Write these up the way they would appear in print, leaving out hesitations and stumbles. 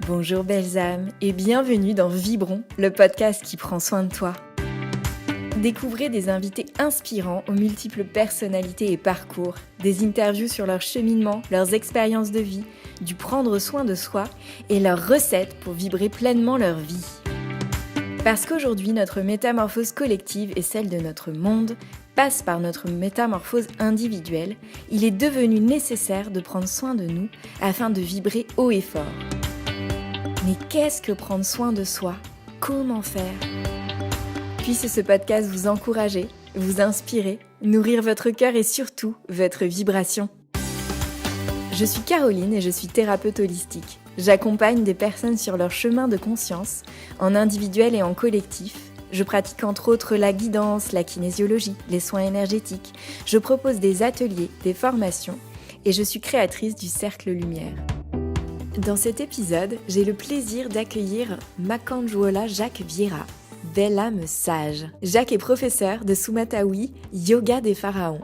Bonjour belles âmes et bienvenue dans Vibrons, le podcast qui prend soin de toi. Découvrez des invités inspirants aux multiples personnalités et parcours, des interviews sur leur cheminement, leurs expériences de vie, du prendre soin de soi et leurs recettes pour vibrer pleinement leur vie. Parce qu'aujourd'hui, notre métamorphose collective et celle de notre monde passe par notre métamorphose individuelle, il est devenu nécessaire de prendre soin de nous afin de vibrer haut et fort. Mais qu'est-ce que prendre soin de soi ? Comment faire ? Puisse ce podcast vous encourager, vous inspirer, nourrir votre cœur et surtout votre vibration. Je suis Caroline et je suis thérapeute holistique. J'accompagne des personnes sur leur chemin de conscience, en individuel et en collectif. Je pratique entre autres la guidance, la kinésiologie, les soins énergétiques. Je propose des ateliers, des formations et je suis créatrice du Cercle Lumière. Dans cet épisode, j'ai le plaisir d'accueillir Makanjuola Jacques Vieira, belle âme sage. Jacques est professeur de Sumatawi, yoga des pharaons.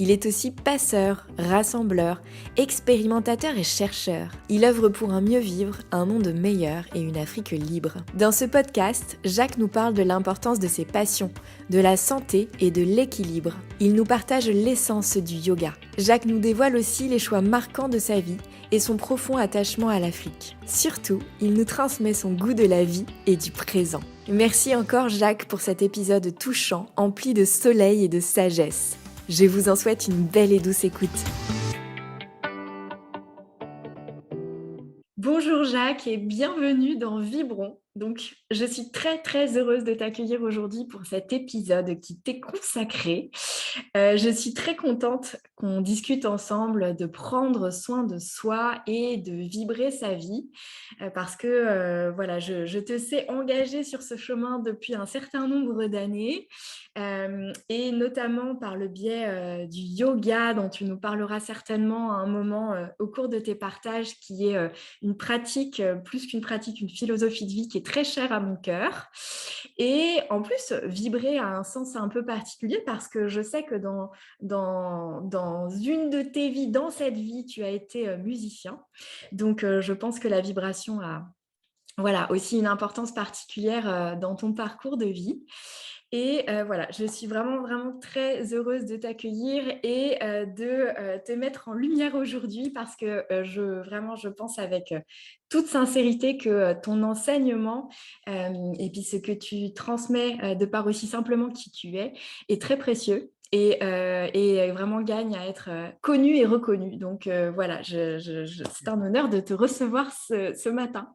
Il est aussi passeur, rassembleur, expérimentateur et chercheur. Il œuvre pour un mieux vivre, un monde meilleur et une Afrique libre. Dans ce podcast, Jacques nous parle de l'importance de ses passions, de la santé et de l'équilibre. Il nous partage l'essence du yoga. Jacques nous dévoile aussi les choix marquants de sa vie et son profond attachement à l'Afrique. Surtout, il nous transmet son goût de la vie et du présent. Merci encore Jacques pour cet épisode touchant, empli de soleil et de sagesse. Je vous en souhaite une belle et douce écoute. Bonjour Jacques et bienvenue dans Vibrons. Donc, je suis très heureuse de t'accueillir aujourd'hui pour cet épisode qui t'est consacré. Je suis très contente qu'on discute ensemble de prendre soin de soi et de vibrer sa vie parce que voilà, je te sais engagée sur ce chemin depuis un certain nombre d'années et notamment par le biais du yoga dont tu nous parleras certainement à un moment au cours de tes partages qui est une pratique, plus qu'une pratique, une philosophie de vie qui est très chère à mon cœur. Et en plus, vibrer a un sens un peu particulier parce que je sais que dans une de tes vies, dans cette vie, tu as été musicien. Donc, je pense que la vibration a aussi une importance particulière dans ton parcours de vie. Et voilà, je suis vraiment très heureuse de t'accueillir et de te mettre en lumière aujourd'hui parce que je pense avec toute sincérité que ton enseignement et puis ce que tu transmets de par aussi simplement qui tu est très précieux. Et vraiment gagne à être connu et reconnu. Donc voilà, c'est un honneur de te recevoir ce matin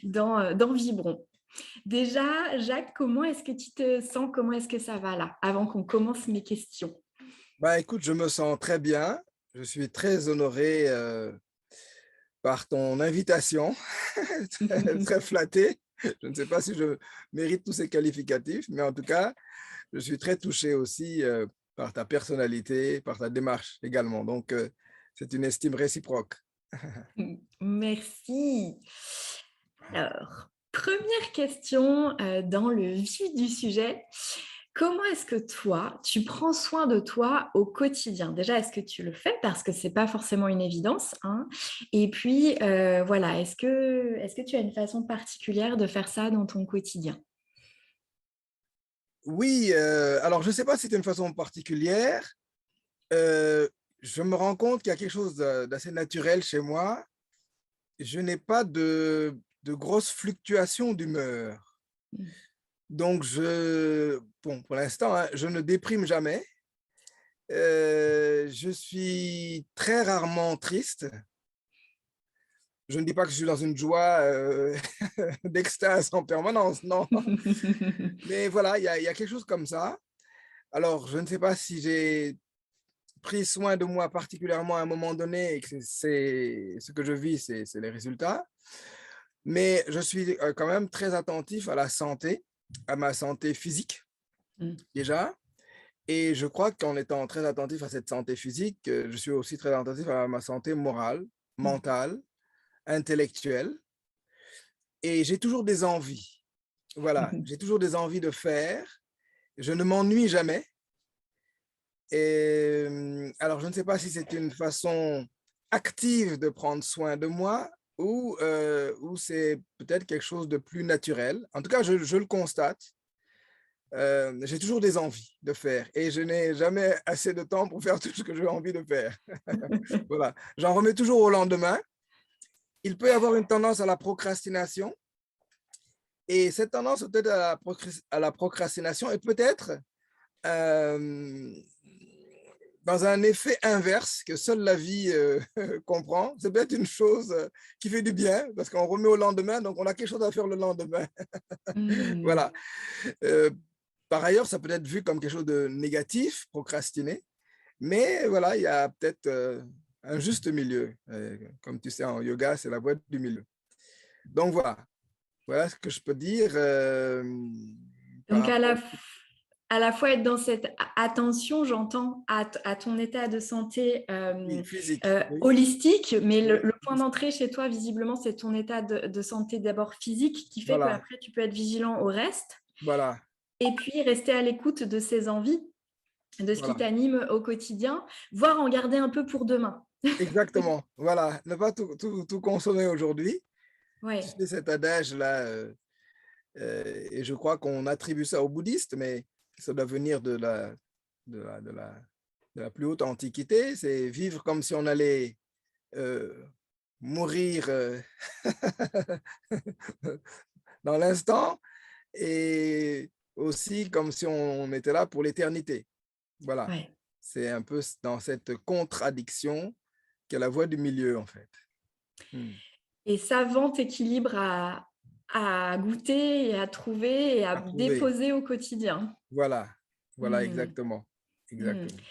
dans Vibrons. Déjà, Jacques, comment est-ce que tu te sens? Comment est-ce que ça va là, avant qu'on commence mes questions? Écoute, je me sens très bien. Je suis très honoré par ton invitation, très flatté. Je ne sais pas si je mérite tous ces qualificatifs, mais en tout cas, je suis très touché aussi par ta personnalité, par ta démarche également. Donc, c'est une estime réciproque. Merci. Alors, première question dans le vif du sujet. Comment est-ce que toi, tu prends soin de toi au quotidien? Déjà, est-ce que tu le fais? Parce que ce n'est pas forcément une évidence, hein. Et puis, voilà, est-ce que tu as une façon particulière de faire ça dans ton quotidien? Oui, alors je ne sais pas si c'est une façon particulière. Euh, je me rends compte qu'il y a quelque chose d'assez naturel chez moi. Je n'ai pas de grosses fluctuations d'humeur. Mmh. Donc, bon, pour l'instant, hein, je ne déprime jamais. Je suis très rarement triste. Je ne dis pas que je suis dans une joie d'extase en permanence, non. Mais voilà, il y a quelque chose comme ça. Alors, je ne sais pas si j'ai pris soin de moi particulièrement à un moment donné et que c'est ce que je vis, c'est les résultats. Mais je suis quand même très attentif à la santé, à ma santé physique Mmh. déjà. Et je crois qu'en étant très attentif à cette santé physique, je suis aussi très attentif à ma santé morale, Mmh. mentale, intellectuelle. Et j'ai toujours des envies. Voilà, j'ai toujours des envies de faire. Je ne m'ennuie jamais. Alors, je ne sais pas si c'est une façon active de prendre soin de moi ou c'est peut-être quelque chose de plus naturel. En tout cas, je le constate. J'ai toujours des envies de faire et je n'ai jamais assez de temps pour faire tout ce que j'ai envie de faire. Voilà, j'en remets toujours au lendemain. Il peut y avoir une tendance à la procrastination et cette tendance peut-être à la procrastination est peut-être dans un effet inverse que seule la vie comprend. C'est peut-être une chose qui fait du bien parce qu'on remet au lendemain, donc on a quelque chose à faire le lendemain. Mmh. Voilà. Par ailleurs, ça peut être vu comme quelque chose de négatif, procrastiner, mais voilà, il y a peut-être un juste milieu. Comme tu sais, en yoga, c'est la voie du milieu. Donc voilà ce que je peux dire par Donc rapport à la fois être dans cette attention, j'entends, à ton état de santé oui, physique. Oui, holistique, mais oui, le point d'entrée chez toi, visiblement, c'est ton état de santé d'abord physique qui fait voilà, qu'après, tu peux être vigilant au reste voilà, et puis rester à l'écoute de ses envies, de ce qui voilà. t'anime au quotidien, voire en garder un peu pour demain. Exactement. Voilà, ne pas tout consommer aujourd'hui. Tu Ouais, sais, cet adage-là, et je crois qu'on attribue ça aux bouddhistes, mais ça doit venir de la, de la, de la plus haute antiquité, c'est vivre comme si on allait mourir dans l'instant et aussi comme si on était là pour l'éternité. Voilà, ouais. c'est un peu dans cette contradiction qu'est la voie du milieu, en fait. Hmm. Et savant équilibre à goûter et à trouver et à Approuvé. déposer au quotidien. Voilà, voilà, Mmh. exactement, Mmh. exactement.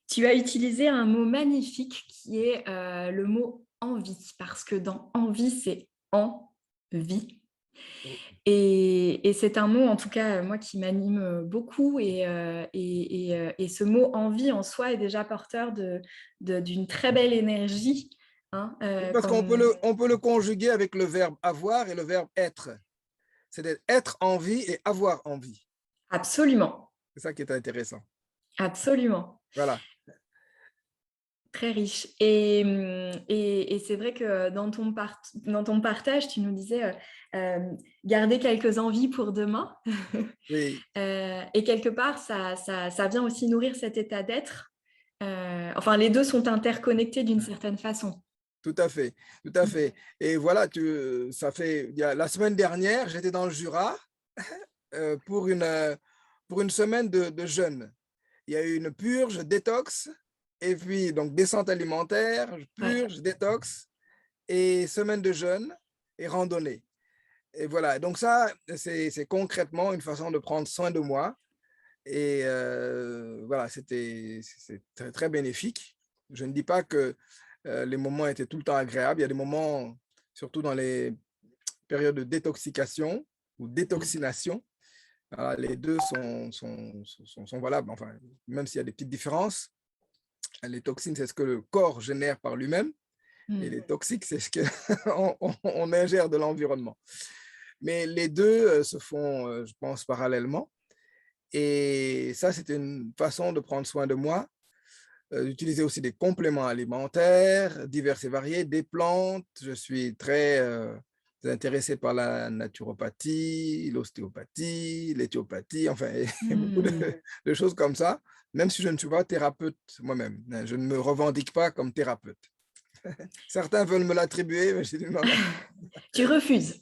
Tu as utilisé un mot magnifique qui est le mot envie, parce que dans envie, c'est en vie. Oh, Et c'est un mot, en tout cas, moi, qui m'anime beaucoup. Et ce mot envie en soi est déjà porteur d'une très belle énergie. Hein, oui, parce on peut le conjuguer avec le verbe avoir et le verbe être. C'est être en vie et avoir envie. absolument, C'est ça qui est intéressant. absolument. Voilà. Très riche. Et c'est vrai que dans ton partage, tu nous disais garder quelques envies pour demain. Oui, Et quelque part, ça vient aussi nourrir cet état d'être. Enfin, les deux sont interconnectés d'une certaine façon. tout à fait, tout à fait. Et voilà, la semaine dernière, j'étais dans le Jura euh, pour une, euh, pour une semaine de jeûne. Il y a eu une purge, détox, et puis donc descente alimentaire, Ouais. purge, détox, et semaine de jeûne et randonnée. Et voilà, donc ça, c'est concrètement une façon de prendre soin de moi. Et voilà, c'est très, très bénéfique. Je ne dis pas que les moments étaient tout le temps agréables. Il y a des moments, surtout dans les périodes de détoxication ou détoxination. Voilà, les deux sont valables, enfin, même s'il y a des petites différences. Les toxines, c'est ce que le corps génère par lui-même. Et Mm. les toxiques, c'est ce qu'on on ingère de l'environnement. Mais les deux se font, je pense, parallèlement. Et ça, c'était une façon de prendre soin de moi, d'utiliser aussi des compléments alimentaires divers et variés, des plantes. Je suis très intéressé par la naturopathie, l'ostéopathie, l'éthiopathie, enfin, beaucoup Mm. de choses comme ça, même si je ne suis pas thérapeute moi-même. Je ne me revendique pas comme thérapeute. Certains veulent me l'attribuer, mais j'ai dit non, non. Tu refuses.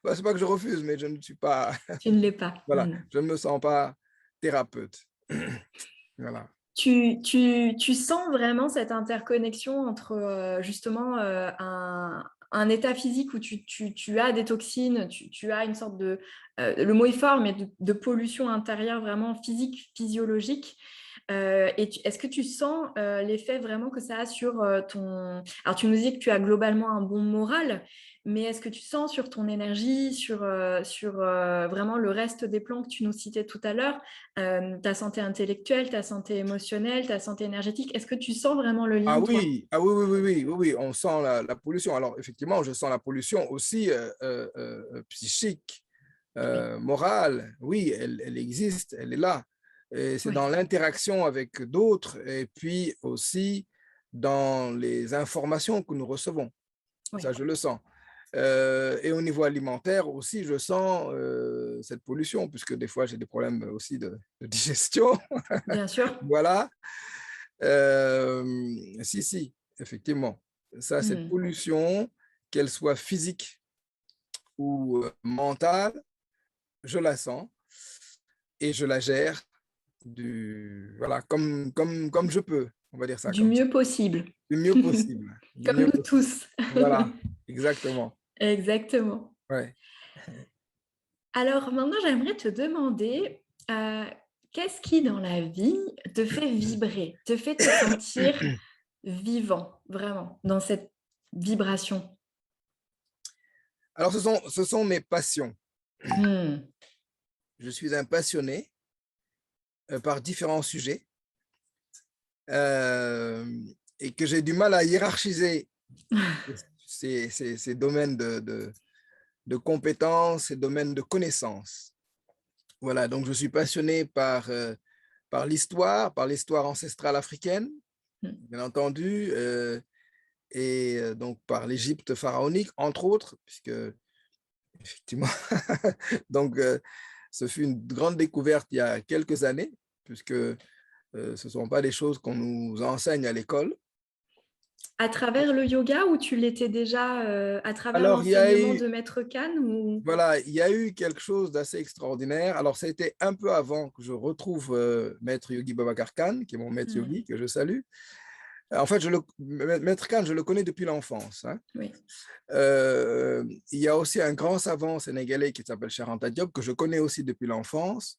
Bah, c'est pas que je refuse, mais je ne suis pas, Tu ne l'es pas. voilà, Mm. je ne me sens pas thérapeute. Voilà. Tu sens vraiment cette interconnexion entre justement un état physique où tu as des toxines, tu as une sorte de, le mot est fort, mais de pollution intérieure vraiment physique, physiologique. Est-ce que tu sens l'effet vraiment que ça a sur ton... Alors tu nous dis que tu as globalement un bon moral, mais est-ce que tu sens sur ton énergie, sur vraiment le reste des plans que tu nous citais tout à l'heure, ta santé intellectuelle, ta santé émotionnelle, ta santé énergétique, est-ce que tu sens vraiment le Ah lien, toi? oui, ah oui, oui, oui, oui, oui, oui, on sent la pollution. Alors, effectivement, je sens la pollution aussi psychique, Oui, morale. Oui, elle existe, elle est là. Et c'est oui. dans l'interaction avec d'autres et puis aussi dans les informations que nous recevons. Oui. Ça, je le sens. Et au niveau alimentaire aussi, je sens cette pollution, puisque des fois, j'ai des problèmes aussi de digestion. Bien sûr. Voilà. Si, effectivement. Ça, cette Mmh. pollution, qu'elle soit physique ou mentale, je la sens et je la gère voilà, comme je peux. On va dire ça Du comme ça. mieux possible. Du mieux possible. Du Comme mieux nous possible. tous. Voilà, exactement. Exactement. Ouais. Alors maintenant, j'aimerais te demander, qu'est-ce qui dans la vie te fait vibrer, te fait te sentir vivant, vraiment, dans cette vibration? Alors, ce sont mes passions. Mmh. Je suis un passionné par différents sujets euh, et que j'ai du mal à hiérarchiser ces domaines de compétences, ces domaines de connaissances. Voilà, donc je suis passionné par l'histoire ancestrale africaine, Mmh. bien entendu, et donc par l'Égypte pharaonique, entre autres, puisque effectivement, donc ce fut une grande découverte il y a quelques années, puisque ce ne sont pas des choses qu'on nous enseigne à l'école. À travers le yoga ou tu l'étais déjà, à travers Alors, l'enseignement de Maître Khan ou? voilà, il y a eu quelque chose d'assez extraordinaire. Alors, ça a été un peu avant que je retrouve Maître Yogi Babacar Khan, qui est mon maître Mmh. yogi, que je salue. En fait, Maître Khan, je le connais depuis l'enfance, hein. Oui. Il y a aussi un grand savant sénégalais qui s'appelle Cheikh Anta Diop, que je connais aussi depuis l'enfance.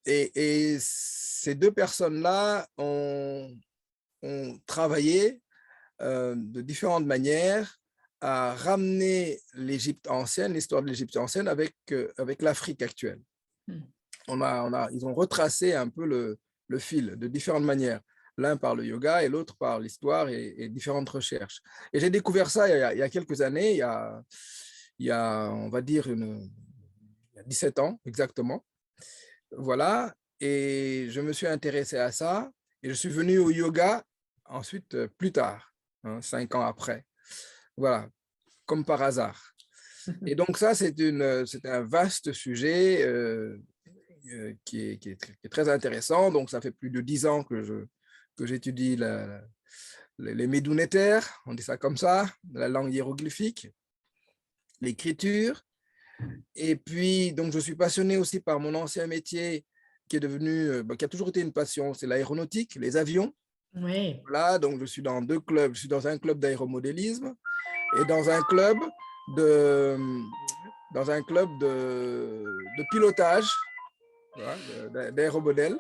Et ces deux personnes-là ont travaillé de différentes manières à ramener l'Égypte ancienne, l'histoire de l'Égypte ancienne avec l'Afrique actuelle. Mmh. Ils ont retracé un peu le fil de différentes manières, l'un par le yoga et l'autre par l'histoire et différentes recherches. Et j'ai découvert ça il y a quelques années, on va dire, il y a 17 ans exactement. Voilà, et je me suis intéressé à ça et je suis venu au yoga ensuite plus tard, hein, 5 ans après. Voilà, comme par hasard. Et donc ça, c'est un vaste sujet qui est très intéressant. Donc ça fait plus de 10 ans que j'étudie les médounétaires, on dit ça comme ça, la langue hiéroglyphique, l'écriture. Et puis, donc, je suis passionné aussi par mon ancien métier qui est devenu, qui a toujours été une passion, c'est l'aéronautique, les avions. Oui. Voilà, donc je suis dans deux clubs. Je suis dans un club d'aéromodélisme et de, dans un club de pilotage, voilà, d'aéromodèle,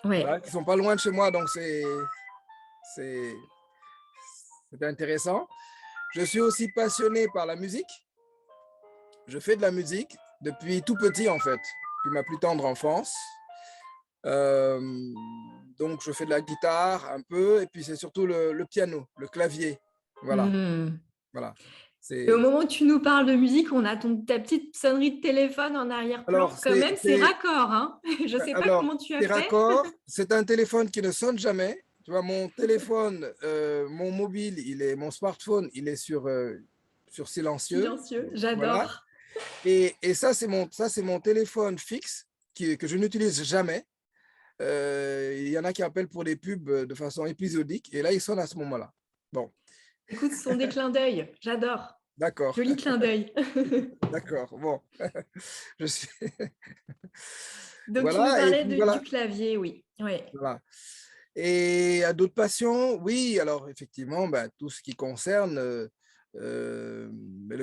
Ouais. voilà, qui sont pas loin de chez moi, donc c'est intéressant. Je suis aussi passionné par la musique. Je fais de la musique depuis tout petit, en fait, depuis ma plus tendre enfance. Euh, donc, je fais de la guitare un peu, et puis c'est surtout le piano, le clavier. Voilà, Mmh. voilà. Et au C'est, moment où tu nous parles de musique, on a ta petite sonnerie de téléphone en alors, arrière-plan. Quand c'est, même, c'est c'est- raccord, hein. Je sais pas alors, comment tu as c'est fait. raccord. C'est un téléphone qui ne sonne jamais. Tu vois, mon téléphone, mon mobile, mon smartphone, il est sur silencieux. Silencieux, Voilà. j'adore. Et ça, c'est mon téléphone fixe que je n'utilise jamais. Il y en a qui appellent pour des pubs de façon épisodique et là, ils sonnent à ce moment-là. Bon, Écoute, ce sont des clins d'œil. J'adore. d'accord, Joli clin d'œil. d'accord. Bon, je suis. Donc, tu nous Voilà, et parlais puis du voilà, clavier, oui. Oui. voilà. Et à d'autres passions, oui, alors effectivement, ben, tout ce qui concerne le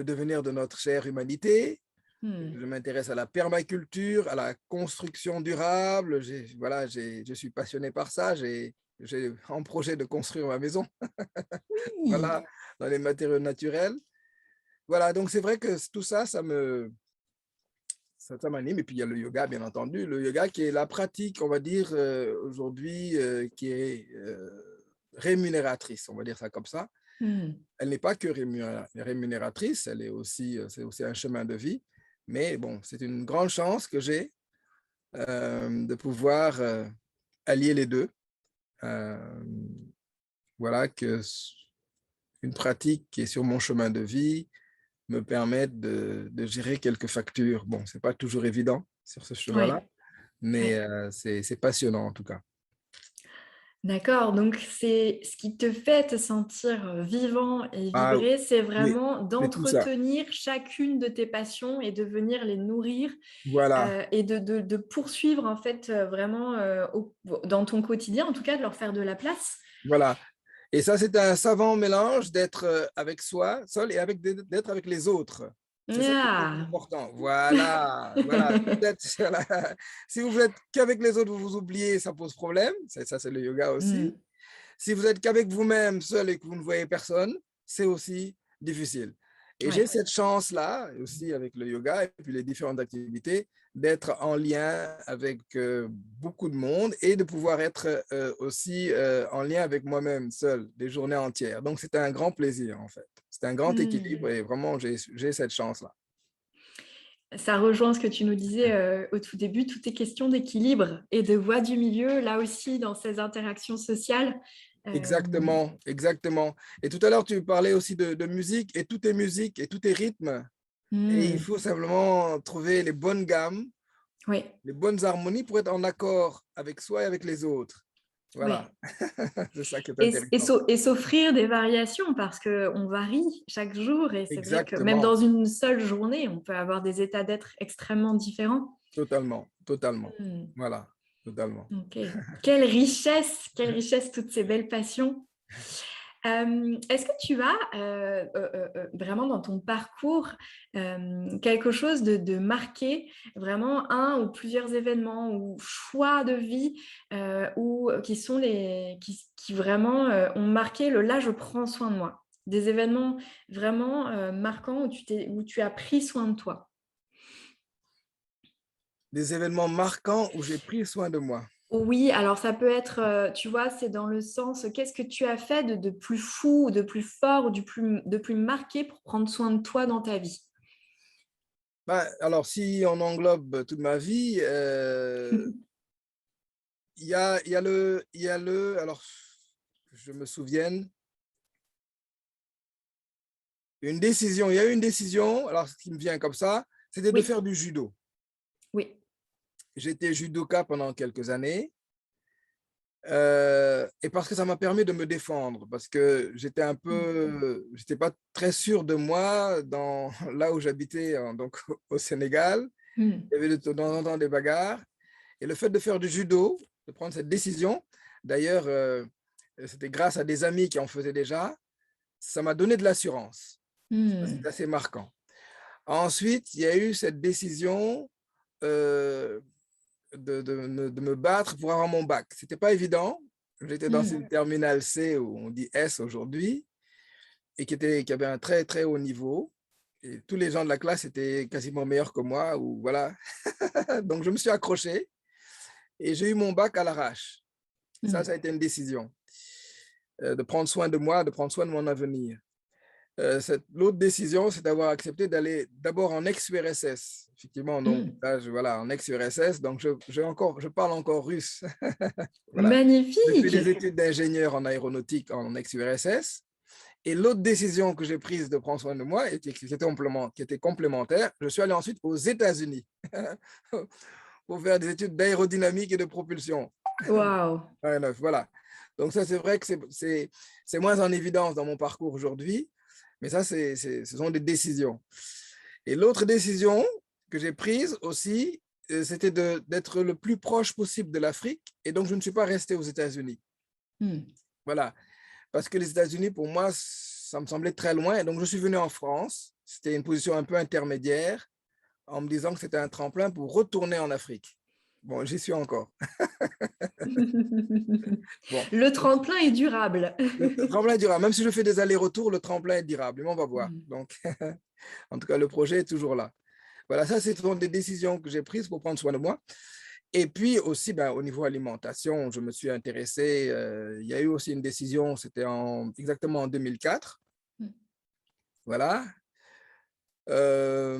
devenir de notre chère humanité. Hmm. Je m'intéresse à la permaculture, à la construction durable. Voilà, je suis passionné par ça. J'ai en projet de construire ma maison, Oui. voilà, dans les matériaux naturels. Voilà, donc c'est vrai que tout ça, ça m'anime. Et puis il y a le yoga, bien entendu. Le yoga qui est la pratique, on va dire, aujourd'hui, qui est rémunératrice, on va dire ça comme ça. Hmm. Elle n'est pas que rémunératrice, c'est aussi un chemin de vie. Mais bon, c'est une grande chance que j'ai de pouvoir allier les deux. Euh, voilà, une pratique qui est sur mon chemin de vie me permette de gérer quelques factures. Bon, ce n'est pas toujours évident sur ce Oui, chemin-là, mais oui. c'est passionnant en tout cas. D'accord, donc c'est ce qui te fait te sentir, vivant et Ah vibrer, c'est oui, vraiment c'est tout ça. d'entretenir chacune de tes passions et de venir les nourrir, Voilà, et de poursuivre en fait, vraiment, au dans ton quotidien, en tout cas de leur faire de la place. voilà. Et ça, c'est un savant mélange d'être avec soi, seul, et d'être avec les autres. C'est ça qui est très Ah! important. Voilà, voilà. Voilà. Si vous êtes qu'avec les autres, vous vous oubliez, ça pose problème. Ça, c'est le yoga aussi. Mmh, Si vous êtes qu'avec vous-même, seul, et que vous ne voyez personne, c'est aussi difficile. Et j'ai ouais. cette chance-là, aussi avec le yoga et puis les différentes activités, d'être en lien avec beaucoup de monde et de pouvoir être aussi en lien avec moi-même seul des journées entières. Donc, c'est un grand plaisir, en fait. C'est un grand équilibre Mmh. et vraiment, j'ai cette chance-là. Ça rejoint ce que tu nous disais, au tout début, tout est question d'équilibre et de voie du milieu, là aussi dans ces interactions sociales. Hem, Exactement, exactement. Et tout à l'heure, tu parlais aussi de musique, et tout est musique et tout est rythme. Et il mmh, faut simplement trouver les bonnes gammes, oui, les bonnes harmonies pour être en accord avec soi et avec les autres. Voilà, oui. c'est ça qui est Et intéressant. s'offrir des variations parce qu'on varie chaque jour et c'est vrai que même Exactement, dans une seule journée, on peut avoir des états d'être extrêmement différents. totalement, totalement. Mmh, Voilà, totalement. OK. Quelle richesse toutes ces belles passions. Est-ce que tu as, vraiment dans ton parcours, quelque chose de marqué, vraiment un ou plusieurs événements ou choix de vie, ou qui sont les qui vraiment, ont marqué le: «Là, je prends soin de moi». Des événements vraiment, marquants où tu as pris soin de toi? Des événements marquants où j'ai pris soin de moi. Oui, alors ça peut être, tu vois, c'est dans le sens, qu'est-ce que tu as fait de plus fou ou de plus fort ou de plus marqué pour prendre soin de toi dans ta vie? Bah, alors, si on englobe toute ma vie, alors, que je me souvienne, il y a eu une décision, alors ce qui me vient comme ça, c'était de Oui, faire du judo. oui. J'étais judoka pendant quelques années. Et parce que ça m'a permis de me défendre, parce que Mmh. j'étais pas très sûr de moi dans là où j'habitais, donc au Sénégal. Mmh. Il y avait de temps en temps des bagarres. Et le fait de faire du judo, de prendre cette décision, d'ailleurs, c'était grâce à des amis qui en faisaient déjà, ça m'a donné de l'assurance. Ça, Mmh. c'est assez marquant. Ensuite, il y a eu cette décision euh, de me battre pour avoir mon bac. C'était pas évident. J'étais dans Mmh. une terminale C, où on dit S aujourd'hui, et qui avait un très, très haut niveau. Et tous les gens de la classe étaient quasiment meilleurs que moi. Ou voilà. Donc, je me suis accroché et j'ai eu mon bac à l'arrache. Mmh. Ça a été une décision de prendre soin de moi, de prendre soin de mon avenir. L'autre décision, c'est d'avoir accepté d'aller d'abord en ex-URSS. Effectivement, donc Mmh. là, voilà, en ex-URSS, donc je parle encore russe. Voilà. J'ai fait des Magnifique! études d'ingénieur en aéronautique en ex-URSS. Et l'autre décision que j'ai prise de prendre soin de moi, qui était complémentaire, je suis allé ensuite aux États-Unis pour faire des études d'aérodynamique et de propulsion. Waouh! Voilà. Donc ça, c'est vrai que c'est moins en évidence dans mon parcours aujourd'hui, mais ça, ce sont des décisions. Et l'autre décision que j'ai prise aussi, c'était d'être le plus proche possible de l'Afrique, et donc je ne suis pas resté aux États-Unis. Mmh. Voilà. Parce que les États-Unis, pour moi, ça me semblait très loin. Et donc, je suis venu en France. C'était une position un peu intermédiaire, en me disant que c'était un tremplin pour retourner en Afrique. Bon, j'y suis encore. Bon, Le tremplin est durable. le tremplin est durable. Même si je fais des allers-retours, le tremplin est durable. Mais on va voir. Mmh. Donc, en tout cas, le projet est toujours là. Voilà, ça, ce sont des décisions que j'ai prises pour prendre soin de moi. Et puis aussi, ben, au niveau alimentation, je me suis intéressé. Il y a eu aussi une décision, c'était exactement en 2004. Mmh. Voilà. Euh,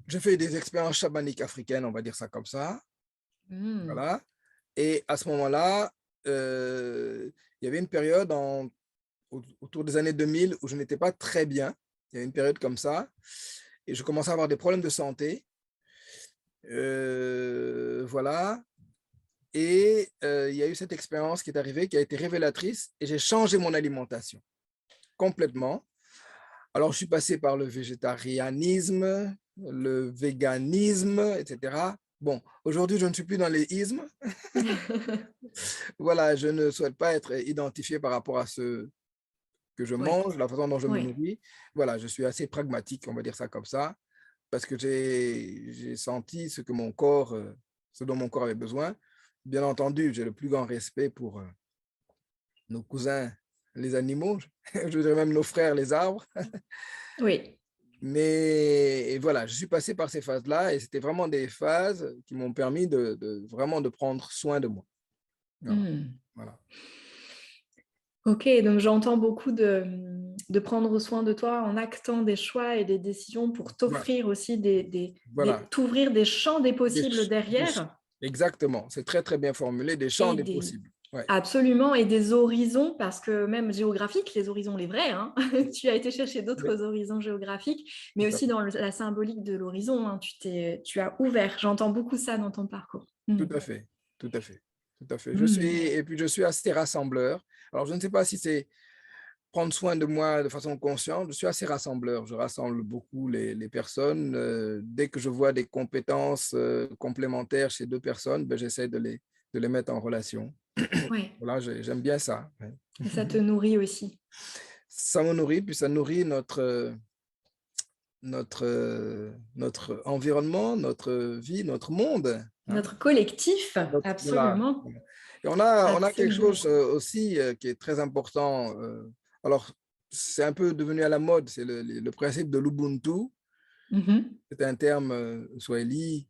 j'ai fait des expériences chamaniques africaines, on va dire ça comme ça. Mmh. Voilà. Et à ce moment-là, il y avait une période autour des années 2000 où je n'étais pas très bien. Il y a une période comme ça. Et je commençais à avoir des problèmes de santé. Voilà. Et il y a eu cette expérience qui est arrivée, qui a été révélatrice. Et j'ai changé mon alimentation complètement. Alors, je suis passé par le végétarianisme, le véganisme, etc. Bon, aujourd'hui, je ne suis plus dans les ismes. Voilà, je ne souhaite pas être identifié par rapport à ce que je Oui, mange, la façon dont je me oui. nourris. Voilà, je suis assez pragmatique, on va dire ça comme ça, parce que j'ai senti ce que mon corps, ce dont mon corps avait besoin. Bien entendu, j'ai le plus grand respect pour nos cousins, les animaux, je dirais même nos frères, les arbres. Oui. Mais voilà, je suis passé par ces phases-là et c'était vraiment des phases qui m'ont permis vraiment de prendre soin de moi. Voilà, Mmh. voilà, OK, donc j'entends beaucoup de prendre soin de toi en actant des choix et des décisions pour voilà, t'offrir aussi voilà. t'ouvrir des champs des Des possibles ch- des ch- derrière Exactement, c'est très très bien formulé, des champs et des des possibles. Ouais, absolument et des horizons parce que même géographiques, les horizons les vrais, hein, tu as été chercher oui, d'autres horizons géographiques, mais tout à aussi fait, dans la symbolique de l'horizon, hein, tu as ouvert. J'entends beaucoup ça dans ton parcours. Mmh. tout à fait, tout à fait, tout à fait. Mmh. Et puis je suis assez rassembleur. Alors je ne sais pas si c'est prendre soin de moi de façon consciente, je suis assez rassembleur. Je rassemble beaucoup les personnes. Dès que je vois des compétences complémentaires chez deux personnes, ben, j'essaie de les mettre en relation. Ouais, Voilà, j'aime bien ça. Ouais. et ça te nourrit aussi. Ça me nourrit, puis ça nourrit notre environnement, notre vie, notre monde. Hein. Notre collectif, Voilà. absolument, Et on a quelque absolument. chose aussi qui est très important. Alors, c'est un peu devenu à la mode, c'est le principe de l'Ubuntu. Mmh. C'est un terme swahili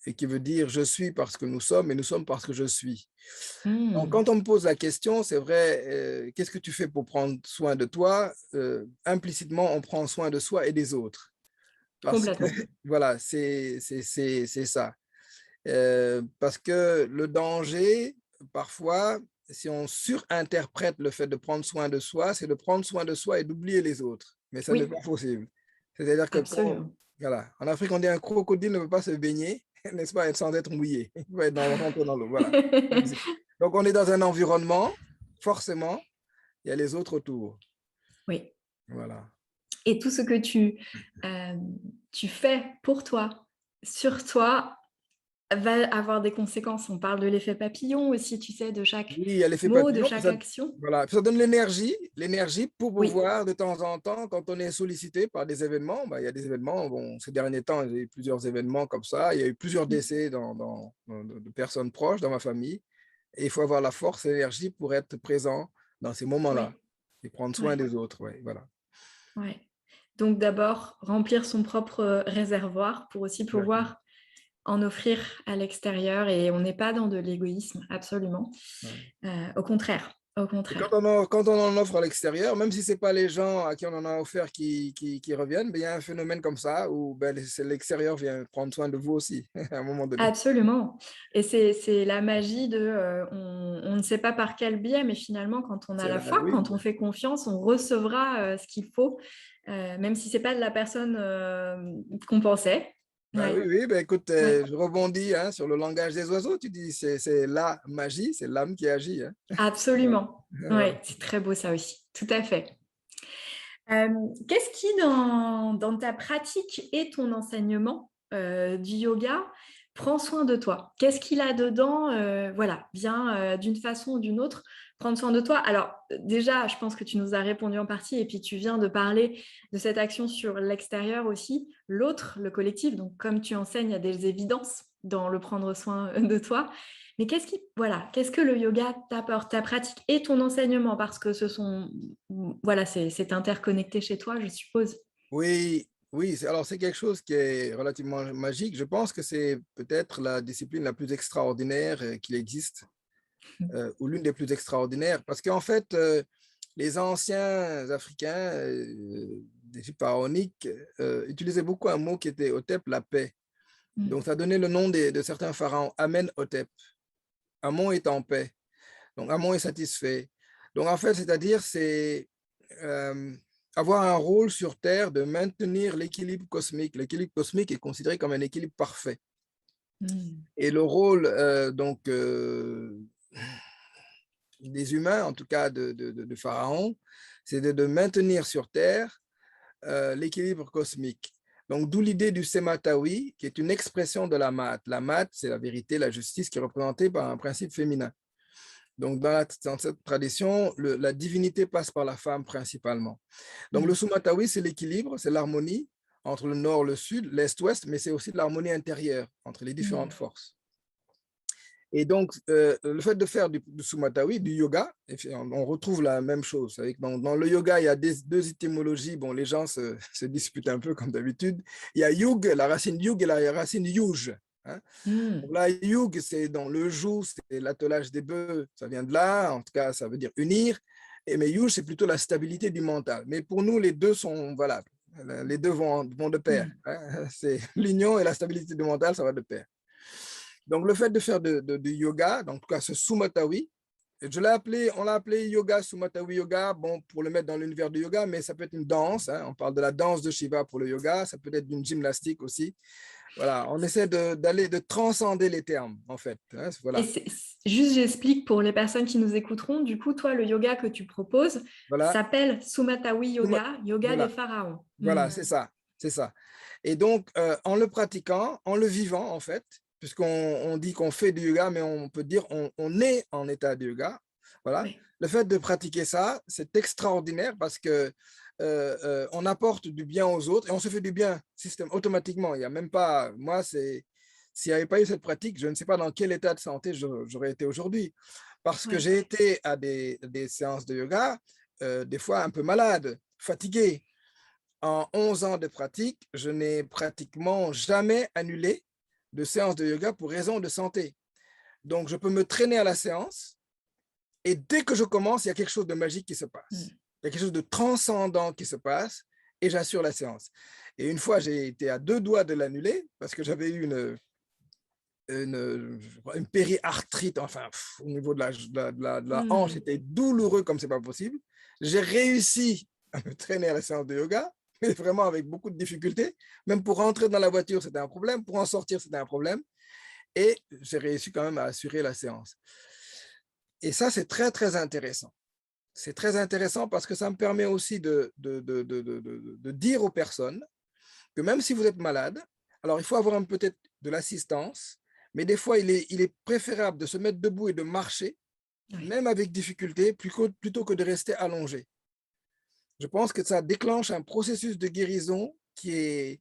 et qui veut dire je suis parce que nous sommes et nous sommes parce que je suis. Donc, Mmh. quand on me pose la question, c'est vrai, qu'est-ce que tu fais pour prendre soin de toi? Implicitement, on prend soin de soi et des autres. Parce que, Complètement. voilà, c'est ça. Parce que le danger, parfois, si on surinterprète le fait de prendre soin de soi, c'est de prendre soin de soi et d'oublier les autres. Mais ça n'est Oui, pas possible. C'est-à-dire que absolument. voilà, en Afrique, on dit un crocodile ne peut pas se baigner, n'est-ce pas, sans être mouillé. Il peut être rentrer dans l'eau. Voilà. Donc, on est dans un environnement, forcément, il y a les autres autour. Oui, Voilà. et tout ce que tu fais pour toi, sur toi, va avoir des conséquences. On parle de l'effet papillon aussi, tu sais, de chaque Oui, il y a l'effet mot, de papillon, chaque action. voilà, ça donne l'énergie pour Oui, pouvoir de temps en temps, quand on est sollicité par des événements, bah, il y a des événements, bon, ces derniers temps, il y a eu plusieurs événements comme ça, il y a eu plusieurs mmh, décès de personnes proches dans ma famille, et il faut avoir la force et l'énergie pour être présent dans ces moments-là oui, et prendre soin ouais, des autres, ouais, voilà. ouais. Donc d'abord, remplir son propre, réservoir pour aussi Exactement. pouvoir en offrir à l'extérieur et on n'est pas dans de l'égoïsme, absolument. Ouais. Au contraire, au Et contraire. quand on en offre à l'extérieur, même si ce n'est pas les gens à qui on en a offert qui reviennent, ben, il y a un phénomène comme ça où ben, c'est l'extérieur vient prendre soin de vous aussi à un moment donné. Absolument et c'est la magie de, on ne sait pas par quel biais, mais finalement quand on a C'est la là, foi, oui, quand on fait confiance, on recevra, ce qu'il faut, même si c'est pas de la personne, qu'on pensait. bah oui, Ouais, oui, ben écoute, ouais, je rebondis hein, sur le langage des oiseaux. Tu dis, c'est la magie, c'est l'âme qui agit. Hein. Voilà. absolument. Voilà. Ouais, c'est très beau ça aussi, tout à fait. Qu'est-ce qui dans ta pratique et ton enseignement, du yoga prend soin de toi? Qu'est-ce qu'il a dedans, voilà, vient, d'une façon ou d'une autre prendre soin de toi? Alors, déjà, je pense que tu nous as répondu en partie et puis tu viens de parler de cette action sur l'extérieur aussi. L'autre, le collectif, donc comme tu enseignes, il y a des évidences dans le prendre soin, de toi. Mais qu'est-ce que le yoga t'apporte, ta pratique et ton enseignement? Parce que ce sont voilà, c'est interconnecté chez toi, je suppose? Oui, oui, alors c'est quelque chose qui est relativement magique. Je pense que c'est peut-être la discipline la plus extraordinaire qu'il existe, ou l'une des plus extraordinaires, parce qu'en fait, les anciens Africains d'Égypte pharaonique utilisaient beaucoup un mot qui était Hotep, la paix. Mmh. Donc, ça donnait le nom de certains pharaons, Amenhotep. Amon est en paix. Donc, Amon est satisfait. Donc, en fait, c'est-à-dire, c'est avoir un rôle sur Terre de maintenir l'équilibre cosmique. L'équilibre cosmique est considéré comme un équilibre parfait. Et le rôle des humains, en tout cas de Pharaon, c'est de maintenir sur Terre l'équilibre cosmique. Donc, d'où l'idée du Sematawi, qui est une expression de la Maat. La Maat, c'est la vérité, la justice, qui est représentée par un principe féminin. Donc, dans cette tradition, la divinité passe par la femme principalement. Donc, le Sumatawi, c'est l'équilibre, c'est l'harmonie entre le nord, le sud, l'est-ouest, mais c'est aussi de l'harmonie intérieure entre les différentes forces. Et donc, le fait de faire du Sumatawi, du yoga, on retrouve la même chose. Dans le yoga, il y a deux étymologies. Bon, les gens se disputent un peu comme d'habitude. Il y a yug, la racine yug et la racine yuj. Hein. Donc là, yug, c'est dans le jou, c'est l'attelage des bœufs, ça vient de là, en tout cas, ça veut dire unir. Mais yuj, c'est plutôt la stabilité du mental. Mais pour nous, les deux sont valables. Les deux vont de pair. Hein. C'est l'union et la stabilité du mental, ça va de pair. Donc, le fait de faire du yoga, donc, en tout cas, ce Sumatawi, on l'a appelé yoga, Sumatawi yoga, bon, pour le mettre dans l'univers du yoga, mais ça peut être une danse. Hein, on parle de la danse de Shiva pour le yoga, ça peut être une gymnastique aussi. Voilà, on essaie de transcender les termes, en fait. Hein, voilà. Juste, j'explique pour les personnes qui nous écouteront. Du coup, toi, le yoga que tu proposes s'appelle Sumatawi Yoga, yoga des pharaons. Voilà, c'est ça, c'est ça. Et donc, en le pratiquant, en le vivant, en fait, puisqu'on dit qu'on fait du yoga, mais on peut dire on est en état de yoga. Voilà. Oui. Le fait de pratiquer ça, c'est extraordinaire parce que on apporte du bien aux autres et on se fait du bien automatiquement. Il n'y a même pas, moi, s'il n'y avait pas eu cette pratique, je ne sais pas dans quel état de santé j'aurais été aujourd'hui. Parce que j'ai été à des séances de yoga, des fois un peu malade, fatigué. En 11 ans de pratique, je n'ai pratiquement jamais annulé de séance de yoga pour raison de santé. Donc, je peux me traîner à la séance et dès que je commence, il y a quelque chose de magique qui se passe. Il y a quelque chose de transcendant qui se passe et j'assure la séance. Et une fois, j'ai été à 2 doigts de l'annuler parce que j'avais eu une périarthrite, enfin, au niveau de la hanche, c'était douloureux comme c'est pas possible. J'ai réussi à me traîner à la séance de yoga, mais vraiment avec beaucoup de difficultés. Même pour rentrer dans la voiture, c'était un problème. Pour en sortir, c'était un problème. Et j'ai réussi quand même à assurer la séance. Et ça, c'est très, très intéressant. C'est très intéressant parce que ça me permet aussi de dire aux personnes que même si vous êtes malade, alors il faut avoir peut-être de l'assistance, mais des fois, il est préférable de se mettre debout et de marcher, même avec difficulté, plutôt que de rester allongé. Je pense que ça déclenche un processus de guérison qui est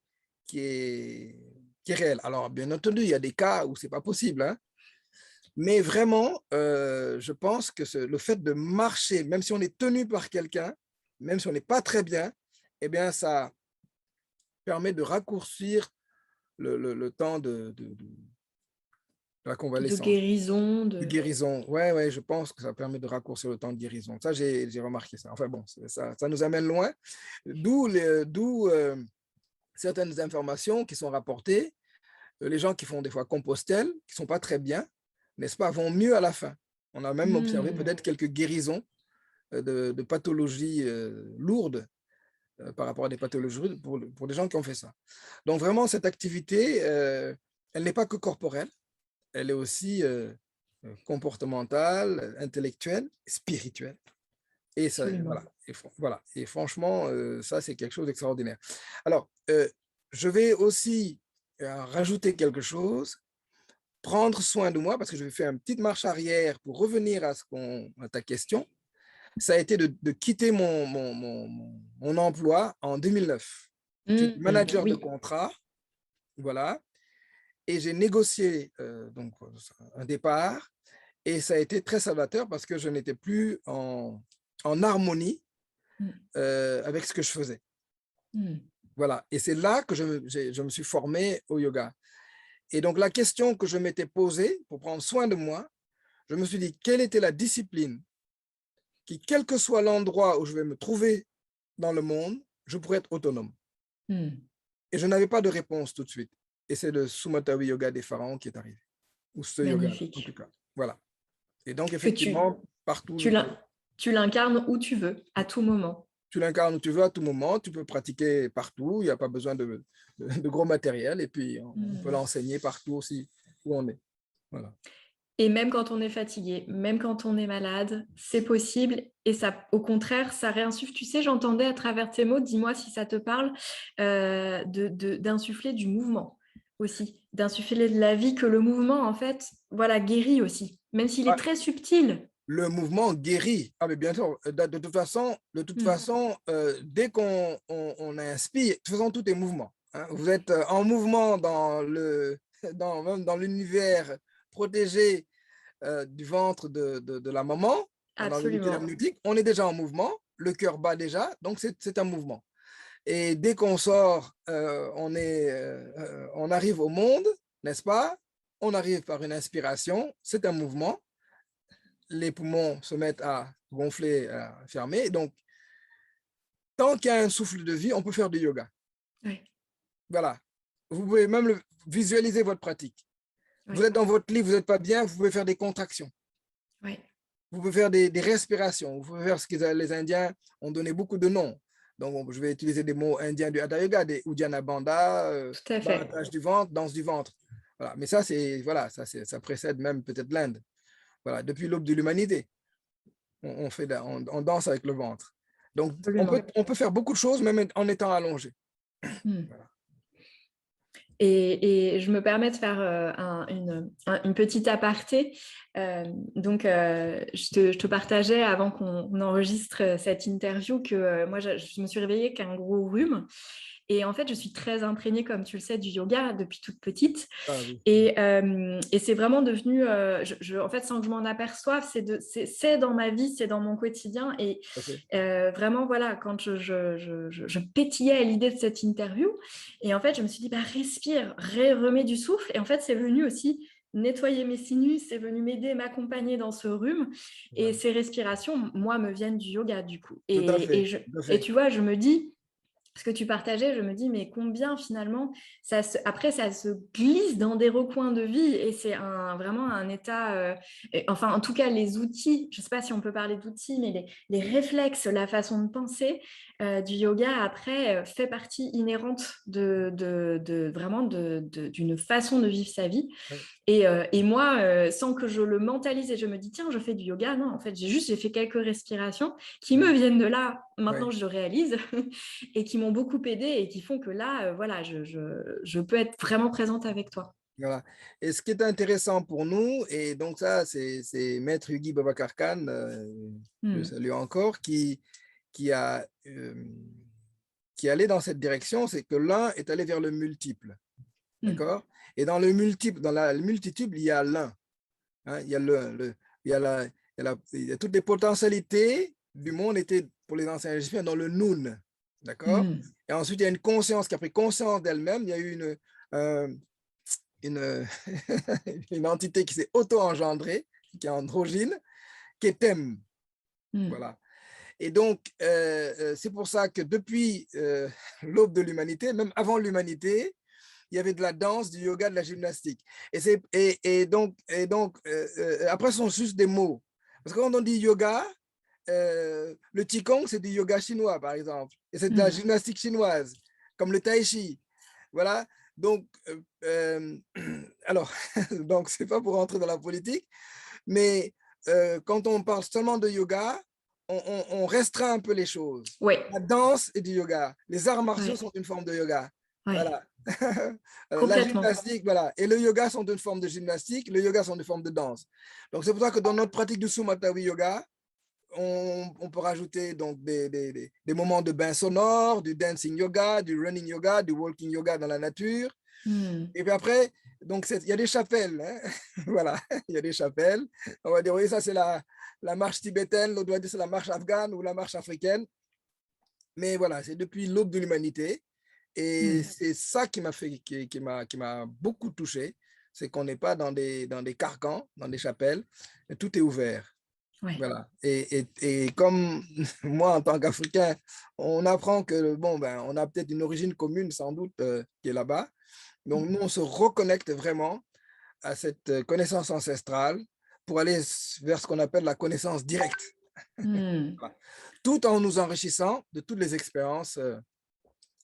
réel. Alors, bien entendu, il y a des cas où ce n'est pas possible, hein, mais vraiment, je pense que le fait de marcher, même si on est tenu par quelqu'un, même si on n'est pas très bien, eh bien, ça permet de raccourcir le temps de la convalescence. De guérison. De guérison, ouais, je pense que ça permet de raccourcir le temps de guérison. Ça, j'ai remarqué ça. Enfin bon, ça nous amène loin. D'où certaines informations qui sont rapportées. Les gens qui font des fois Compostelle, qui ne sont pas très bien, n'est-ce pas, vont mieux à la fin. On a même observé peut-être quelques guérisons de pathologies lourdes par rapport à des pathologies pour des gens qui ont fait ça. Donc vraiment, cette activité, elle n'est pas que corporelle, elle est aussi comportementale, intellectuelle, spirituelle. Et ça, voilà. Et franchement, ça, c'est quelque chose d'extraordinaire. Alors, je vais aussi rajouter quelque chose, prendre soin de moi, parce que je vais faire une petite marche arrière pour revenir à ta question. Ça a été de quitter mon emploi en 2009. J'étais manager de contrat, voilà, et j'ai négocié donc un départ, et ça a été très salvateur parce que je n'étais plus en harmonie avec ce que je faisais. Voilà, et c'est là que je me suis formé au yoga. Et donc, la question que je m'étais posée pour prendre soin de moi, je me suis dit, quelle était la discipline qui, quel que soit l'endroit où je vais me trouver dans le monde, je pourrais être autonome. Et je n'avais pas de réponse tout de suite. Et c'est le Sumatawi Yoga des pharaons qui est arrivé. Ou ce yoga, en tout cas. Voilà. Et donc, effectivement, partout. Tu l'incarnes où tu veux, à tout moment. tu l'incarnes où tu veux à tout moment, tu peux pratiquer partout, il n'y a pas besoin de gros matériel et puis on peut l'enseigner partout aussi où on est. Voilà. Et même quand on est fatigué, même quand on est malade, c'est possible. Et ça, au contraire, ça réinsuffle. Tu sais, j'entendais à travers tes mots, dis-moi si ça te parle, d'insuffler du mouvement aussi, d'insuffler de la vie, que le mouvement, en fait, voilà, guérit aussi, même s'il est Ouais, très subtil. le mouvement guérit. Ah, mais bien sûr, de toute façon dès qu'on inspire, de toute façon, tout est mouvement. Hein. Vous êtes en mouvement même dans l'univers protégé du ventre de la maman, dans l'unité Absolument. amniotique, on est déjà en mouvement, le cœur bat déjà, donc c'est un mouvement. Et dès qu'on sort, on arrive au monde, n'est-ce pas? On arrive par une inspiration, c'est un mouvement, les poumons se mettent à gonfler, à fermer. Donc, tant qu'il y a un souffle de vie, on peut faire du yoga. Oui. Voilà. Vous pouvez même visualiser votre pratique. Oui. Vous êtes dans votre lit, vous n'êtes pas bien, vous pouvez faire des contractions. Oui. Vous pouvez faire des respirations. Vous pouvez faire ce que les Indiens ont donné beaucoup de noms. Donc, je vais utiliser des mots indiens du Hatha Yoga, des Uddiyana Bandha, Tout à fait. battage du ventre, danse du ventre. Voilà. Mais ça, ça précède même peut-être l'Inde. Voilà. Depuis l'aube de l'humanité, on danse avec le ventre. Donc, on peut faire beaucoup de choses même en étant allongé. Voilà. Et je me permets de faire une petite aparté. Donc, je te partageais avant qu'on enregistre cette interview que moi, je me suis réveillée avec un gros rhume. Et en fait, je suis très imprégnée, comme tu le sais, du yoga depuis toute petite. Ah, oui. Et c'est vraiment devenu, en fait, sans que je m'en aperçoive, c'est dans ma vie, c'est dans mon quotidien. Et Okay. vraiment, voilà, quand je pétillais à l'idée de cette interview, et en fait, je me suis dit, bah, respire, remets du souffle. Et en fait, c'est venu aussi nettoyer mes sinus, c'est venu m'aider, m'accompagner dans ce rhume. Et ces respirations, moi, me viennent du yoga, du coup. Tout à fait. Et tu vois, je me dis, ce que tu partageais, je me dis, mais combien finalement, après, ça se glisse dans des recoins de vie et c'est vraiment un état, enfin, en tout cas, les outils, je ne sais pas si on peut parler d'outils, mais les réflexes, la façon de penser du yoga, après, fait partie inhérente vraiment d'une façon de vivre sa vie. Ouais. Et moi, sans que je le mentalise et je me dis, tiens, je fais du yoga, non, en fait, j'ai fait quelques respirations qui me viennent de là, maintenant je le réalise, et qui m'ont beaucoup aidée et qui font que là, voilà, je peux être vraiment présente avec toi. Voilà. Et ce qui est intéressant pour nous, et donc ça, c'est Maître Yogi Babacar Khan, je salue encore, qui est allé dans cette direction, c'est que l'un est allé vers le multiple. D'accord? Et dans le multiple, dans la multitude, il y a l'un. Hein, il y a toutes les potentialités du monde étaient pour les anciens égyptiens dans le Noun. D'accord? Et ensuite, il y a une conscience qui a pris conscience d'elle-même. Il y a eu une entité qui s'est auto-engendrée, qui est androgyne, qui est Thème. Voilà. Et donc, c'est pour ça que depuis l'aube de l'humanité, même avant l'humanité, il y avait de la danse, du yoga, de la gymnastique. Et donc après, ce sont juste des mots. Parce que quand on dit yoga, le Qigong, c'est du yoga chinois, par exemple. Et c'est de la gymnastique chinoise, comme le Tai Chi. Voilà. Donc, alors, donc, c'est pas pour rentrer dans la politique, mais quand on parle seulement de yoga, on restreint un peu les choses. Ouais. La danse est du yoga. Les arts martiaux sont une forme de yoga. Voilà. La gymnastique, voilà. Et le yoga sont une forme de gymnastique, le yoga sont une forme de danse. Donc, c'est pour ça que dans notre pratique du Sumatawi Yoga, on peut rajouter donc des moments de bain sonore, du dancing yoga, du running yoga, du walking yoga dans la nature. Et puis après, donc il y a des chapelles. Hein? Voilà, il y a des chapelles. On va dire, oui, ça c'est la marche tibétaine, l'autre va dire c'est la marche afghane ou la marche africaine. Mais voilà, c'est depuis l'aube de l'humanité. Et c'est ça qui m'a beaucoup touché. C'est qu'on n'est pas dans des carcans, dans des chapelles. Tout est ouvert. Ouais. Voilà. Et comme moi, en tant qu'Africain, on apprend que, bon, ben, on a peut-être une origine commune, sans doute, qui est là-bas. Donc, nous, on se reconnecte vraiment à cette connaissance ancestrale pour aller vers ce qu'on appelle la connaissance directe. Hmm. Voilà. Tout en nous enrichissant de toutes les expériences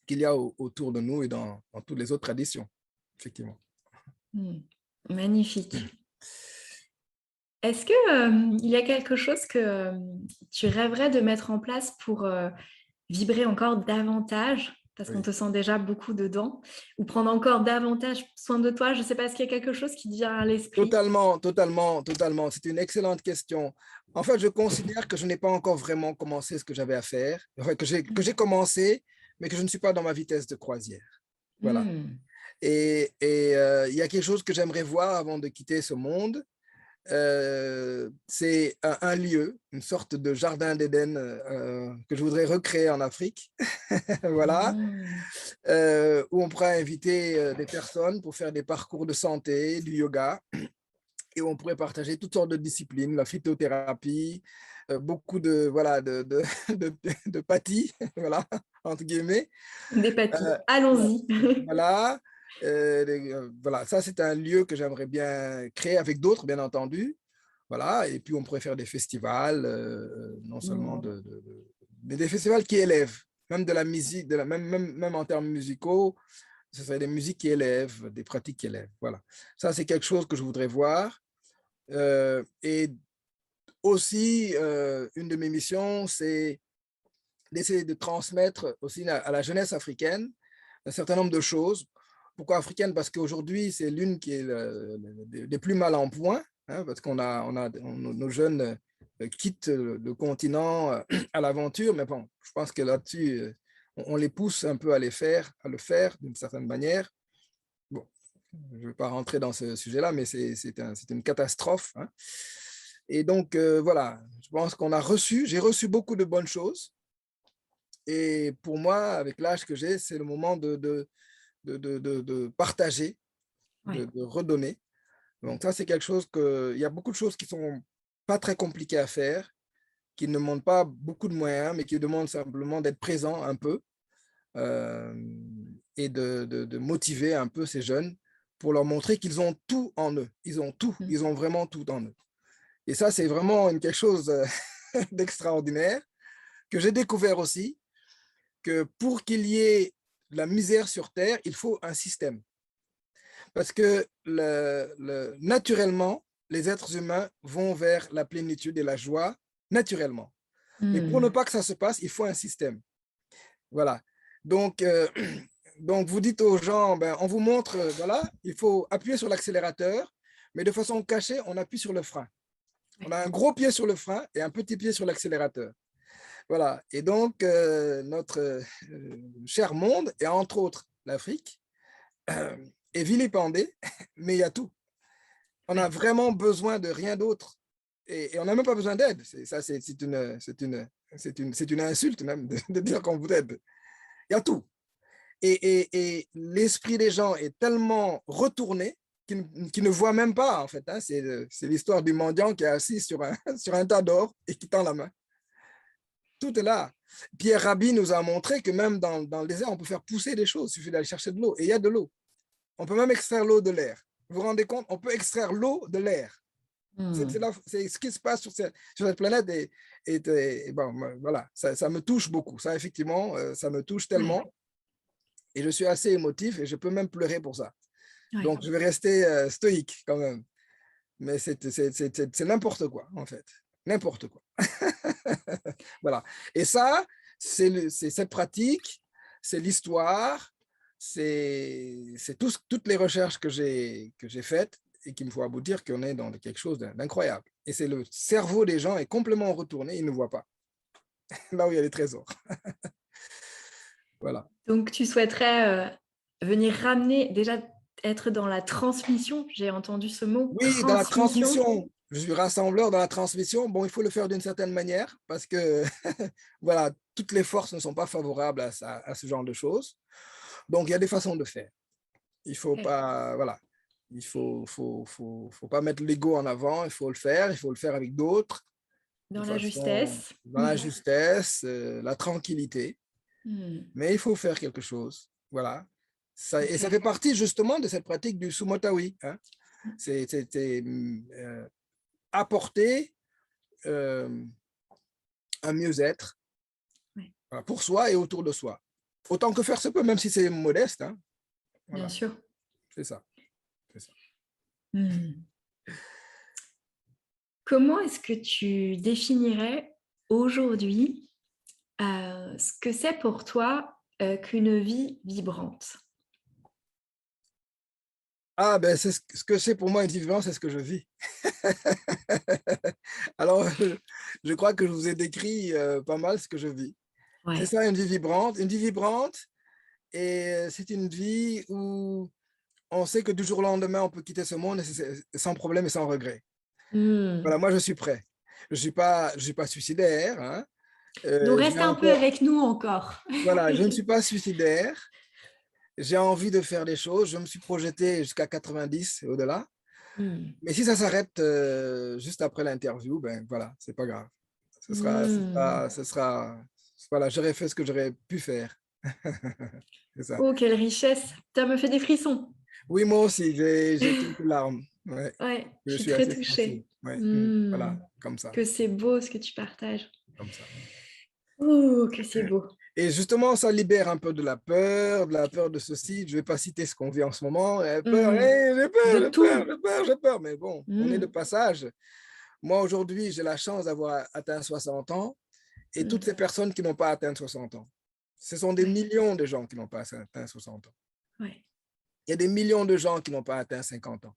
qu'il y a autour de nous et dans toutes les autres traditions, effectivement. Hmm. Magnifique. Est-ce que, il y a quelque chose que tu rêverais de mettre en place pour vibrer encore davantage, parce qu'on Oui. te sent déjà beaucoup dedans, ou prendre encore davantage soin de toi? Je ne sais pas, est-ce qu'il y a quelque chose qui te vient à l'esprit? Totalement, totalement, totalement. C'est une excellente question. En fait, je considère que je n'ai pas encore vraiment commencé ce que j'avais à faire, enfin, que j'ai commencé, mais que je ne suis pas dans ma vitesse de croisière. Voilà. Hmm. Et il y a quelque chose que j'aimerais voir avant de quitter ce monde. C'est un lieu, une sorte de jardin d'Éden que je voudrais recréer en Afrique. Voilà. Hmm. Où on pourra inviter des personnes pour faire des parcours de santé, du yoga, et on pourrait partager toutes sortes de disciplines, la phytothérapie, beaucoup de, voilà, de pâtis, voilà, entre guillemets. Des Euh, papilles. Allons-y. voilà, voilà, ça c'est un lieu que j'aimerais bien créer avec d'autres, bien entendu. Voilà, et puis on pourrait faire des festivals, non seulement mais des festivals qui élèvent, même de la musique, même en termes musicaux, ce serait des musiques qui élèvent, des pratiques qui élèvent. Voilà, ça c'est quelque chose que je voudrais voir. Et aussi, une de mes missions, c'est d'essayer de transmettre aussi à la jeunesse africaine un certain nombre de choses. Pourquoi africaine? Parce qu'aujourd'hui, c'est l'une qui est des plus mal en point, hein, parce nos jeunes quittent le continent à l'aventure, mais bon, je pense que là-dessus, on les pousse un peu à le faire d'une certaine manière. Bon, je ne vais pas rentrer dans ce sujet-là, mais c'est une catastrophe, hein. Et donc, voilà, je pense j'ai reçu beaucoup de bonnes choses. Et pour moi, avec l'âge que j'ai, c'est le moment de partager, Ouais. de redonner. Donc ça, c'est quelque chose il y a beaucoup de choses qui sont pas très compliquées à faire, qui ne demandent pas beaucoup de moyens, mais qui demandent simplement d'être présent un peu euh, et de motiver un peu ces jeunes pour leur montrer qu'ils ont tout en eux. Ils ont tout, Hmm. ils ont vraiment tout en eux. Et ça, c'est vraiment quelque chose d'extraordinaire que j'ai découvert aussi, que pour qu'il y ait de la misère sur Terre, il faut un système. Parce que naturellement, les êtres humains vont vers la plénitude et la joie, naturellement. Mais pour ne Hmm. pas que ça se passe, il faut un système. Voilà. Donc, donc vous dites aux gens, ben, on vous montre, voilà, il faut appuyer sur l'accélérateur, mais de façon cachée, on appuie sur le frein. On Ouais. a un gros pied sur le frein et un petit pied sur l'accélérateur. Voilà. Et donc, notre cher monde, et entre autres l'Afrique, est vilipendé, mais il y a tout. On a Ouais. vraiment besoin de rien d'autre. Et on n'a même pas besoin d'aide. Ça, c'est une insulte même de dire qu'on vous aide. Il y a tout. Et l'esprit des gens est tellement retourné qu'ils ne voient même pas, en fait, hein. C'est l'histoire du mendiant qui est assis sur un tas d'or et qui tend la main. Tout est là. Pierre Rabhi nous a montré que même dans le désert, on peut faire pousser des choses. Il suffit d'aller chercher de l'eau. Et il y a de l'eau. On peut même extraire l'eau de l'air. Vous vous rendez compte? On peut extraire l'eau de l'air. C'est Hmm. ce qui se passe sur cette planète. Et bon, voilà, ça me touche beaucoup. Ça, effectivement, ça me touche Ouais. tellement. Et je suis assez émotif et je peux même pleurer pour ça. Ouais. Donc, je vais rester stoïque quand même. Mais c'est n'importe quoi, en fait. N'importe quoi. Voilà. Et ça, c'est cette pratique, c'est l'histoire, c'est toutes les recherches que j'ai faites et qui me font aboutir qu'on est dans quelque chose d'incroyable. Et c'est le cerveau des gens est complètement retourné, ils ne voient pas. Là où il y a les trésors. Voilà. Donc, tu souhaiterais venir ramener, déjà être dans la transmission, j'ai entendu ce mot, Oui, dans la transmission. transmission, je suis rassembleur dans la transmission. Bon, il faut le faire d'une certaine manière parce que voilà, toutes les forces ne sont pas favorables à ce genre de choses. Donc, il y a des façons de faire. Il faut Ouais. pas, voilà, faut pas mettre l'ego en avant. Il faut le faire avec d'autres, de Dans la façon, justesse. dans la justesse, la tranquillité. Hmm. Mais il faut faire quelque chose. Voilà. Et ça Ok. fait partie justement de cette pratique du sumotawi, hein. C'est apporter, euh, un mieux-être Ouais. voilà, pour soi et autour de soi. Autant que faire se peut, même si c'est modeste. Hein. Bien Voilà, sûr. c'est ça. C'est ça. Hmm. Comment est-ce que tu définirais aujourd'hui ce que c'est pour toi qu'une vie vibrante? Ah, ben, c'est ce que c'est pour moi une vivance, c'est ce que je vis. Alors, je crois que je vous ai décrit pas mal ce que je vis. C'est Ouais. ça, une vie vibrante. Une vie vibrante, et c'est une vie où on sait que du jour au lendemain, on peut quitter ce monde et sans problème et sans regret. Hmm. Voilà, moi, je suis prêt. Je suis pas suicidaire. Hein. Donc J'ai reste un peu encore, avec nous encore. voilà, je ne suis pas suicidaire. J'ai envie de faire des choses. Je me suis projeté jusqu'à 90 et au-delà. Hmm. Mais si ça s'arrête juste après l'interview, ben voilà, c'est pas grave. Hmm. Voilà, j'aurais fait ce que j'aurais pu faire. C'est ça. Oh, quelle richesse! Ça me fait des frissons. Oui, moi aussi, j'ai quelques larmes. Ouais, Ouais, je je suis suis très assez sensible. touchée. Ouais, Hmm. voilà, comme ça, Que c'est beau ce que tu partages. comme ça. Oh, que c'est beau. Et justement, ça libère un peu de la peur de ceci. Je ne vais pas citer ce qu'on vit en ce moment. Peur, Hmm. j'ai peur, De j'ai peur, tout. j'ai peur, j'ai peur. Mais bon, on est de Hmm. passage. Moi, aujourd'hui, j'ai la chance d'avoir atteint 60 ans et toutes Hmm. ces personnes qui n'ont pas atteint 60 ans. Ce sont des Ouais, millions de gens qui n'ont pas atteint 60 ans. ouais, Il y a des millions de gens qui n'ont pas atteint 50 ans.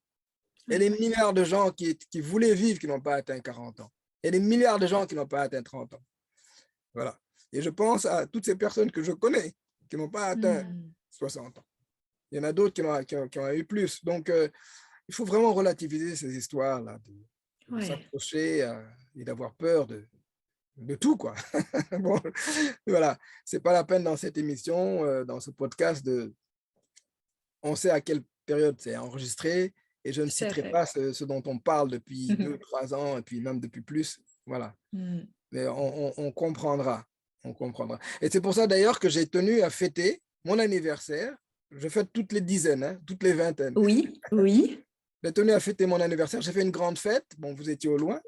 Il y a ouais. des milliards de gens qui voulaient vivre qui n'ont pas atteint 40 ans. Il y a des milliards de gens qui n'ont pas atteint 30 ans. Voilà. Et je pense à toutes ces personnes que je connais qui n'ont pas atteint Hmm. 60 ans. Il y en a d'autres qui ont eu plus. Donc, il faut vraiment relativiser ces histoires-là, de Ouais. s'approcher et d'avoir peur de tout, quoi. Bon, voilà. C'est pas la peine dans cette émission, dans ce podcast, on sait à quelle période c'est enregistré et je ne Tout à citerai fait. pas ce dont on parle depuis 2, 3 ans et puis même depuis plus. Voilà. Hmm. Mais on comprendra. On comprendra. Et c'est pour ça d'ailleurs que j'ai tenu à fêter mon anniversaire. Je fête toutes les dizaines, hein, toutes les vingtaines. Oui, oui. J'ai tenu à fêter mon anniversaire. J'ai fait une grande fête. Bon, vous étiez au loin.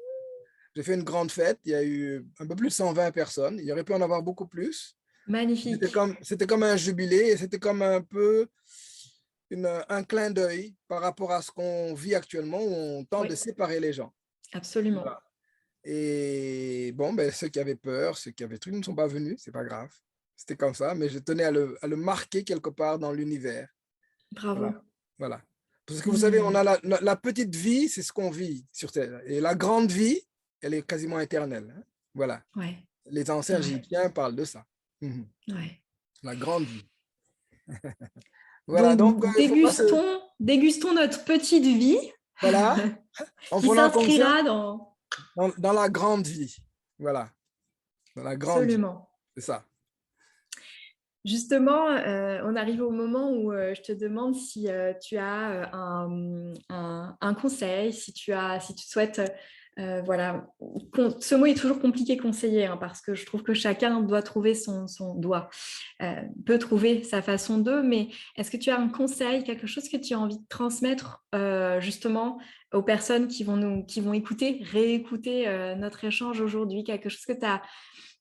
J'ai fait une grande fête. Il y a eu un peu plus de 120 personnes. Il y aurait pu en avoir beaucoup plus. Magnifique. C'était comme un jubilé et c'était comme un peu un clin d'œil par rapport à ce qu'on vit actuellement où on tente Oui, de séparer les gens. absolument. Voilà. Et bon, ben, ceux qui avaient peur, ceux qui avaient truc ne sont pas venus, c'est pas grave. C'était comme ça, mais je tenais à le marquer quelque part dans l'univers. Voilà. Bravo. Voilà. Parce que vous savez, on Hmm. a la petite vie, c'est ce qu'on vit sur Terre. Et la grande vie, elle est quasiment éternelle. Hein. Voilà. Ouais, Les c'est anciens vrai. Égyptiens parlent de ça. Mhm. Ouais. La grande vie. Voilà, donc Donc, il faut pas se... dégustons notre petite vie Voilà, en qui prenant conscience s'inscrira dans... dans la grande vie. Voilà, dans la grande vie. Absolument. C'est ça. Justement, on arrive au moment où je te demande si tu as un conseil, si tu souhaites, voilà, ce mot est toujours compliqué conseiller hein, parce que je trouve que chacun doit trouver peut trouver sa façon d'eux, mais est-ce que tu as un conseil, quelque chose que tu as envie de transmettre justement aux personnes qui vont écouter, réécouter notre échange aujourd'hui, quelque chose que tu as,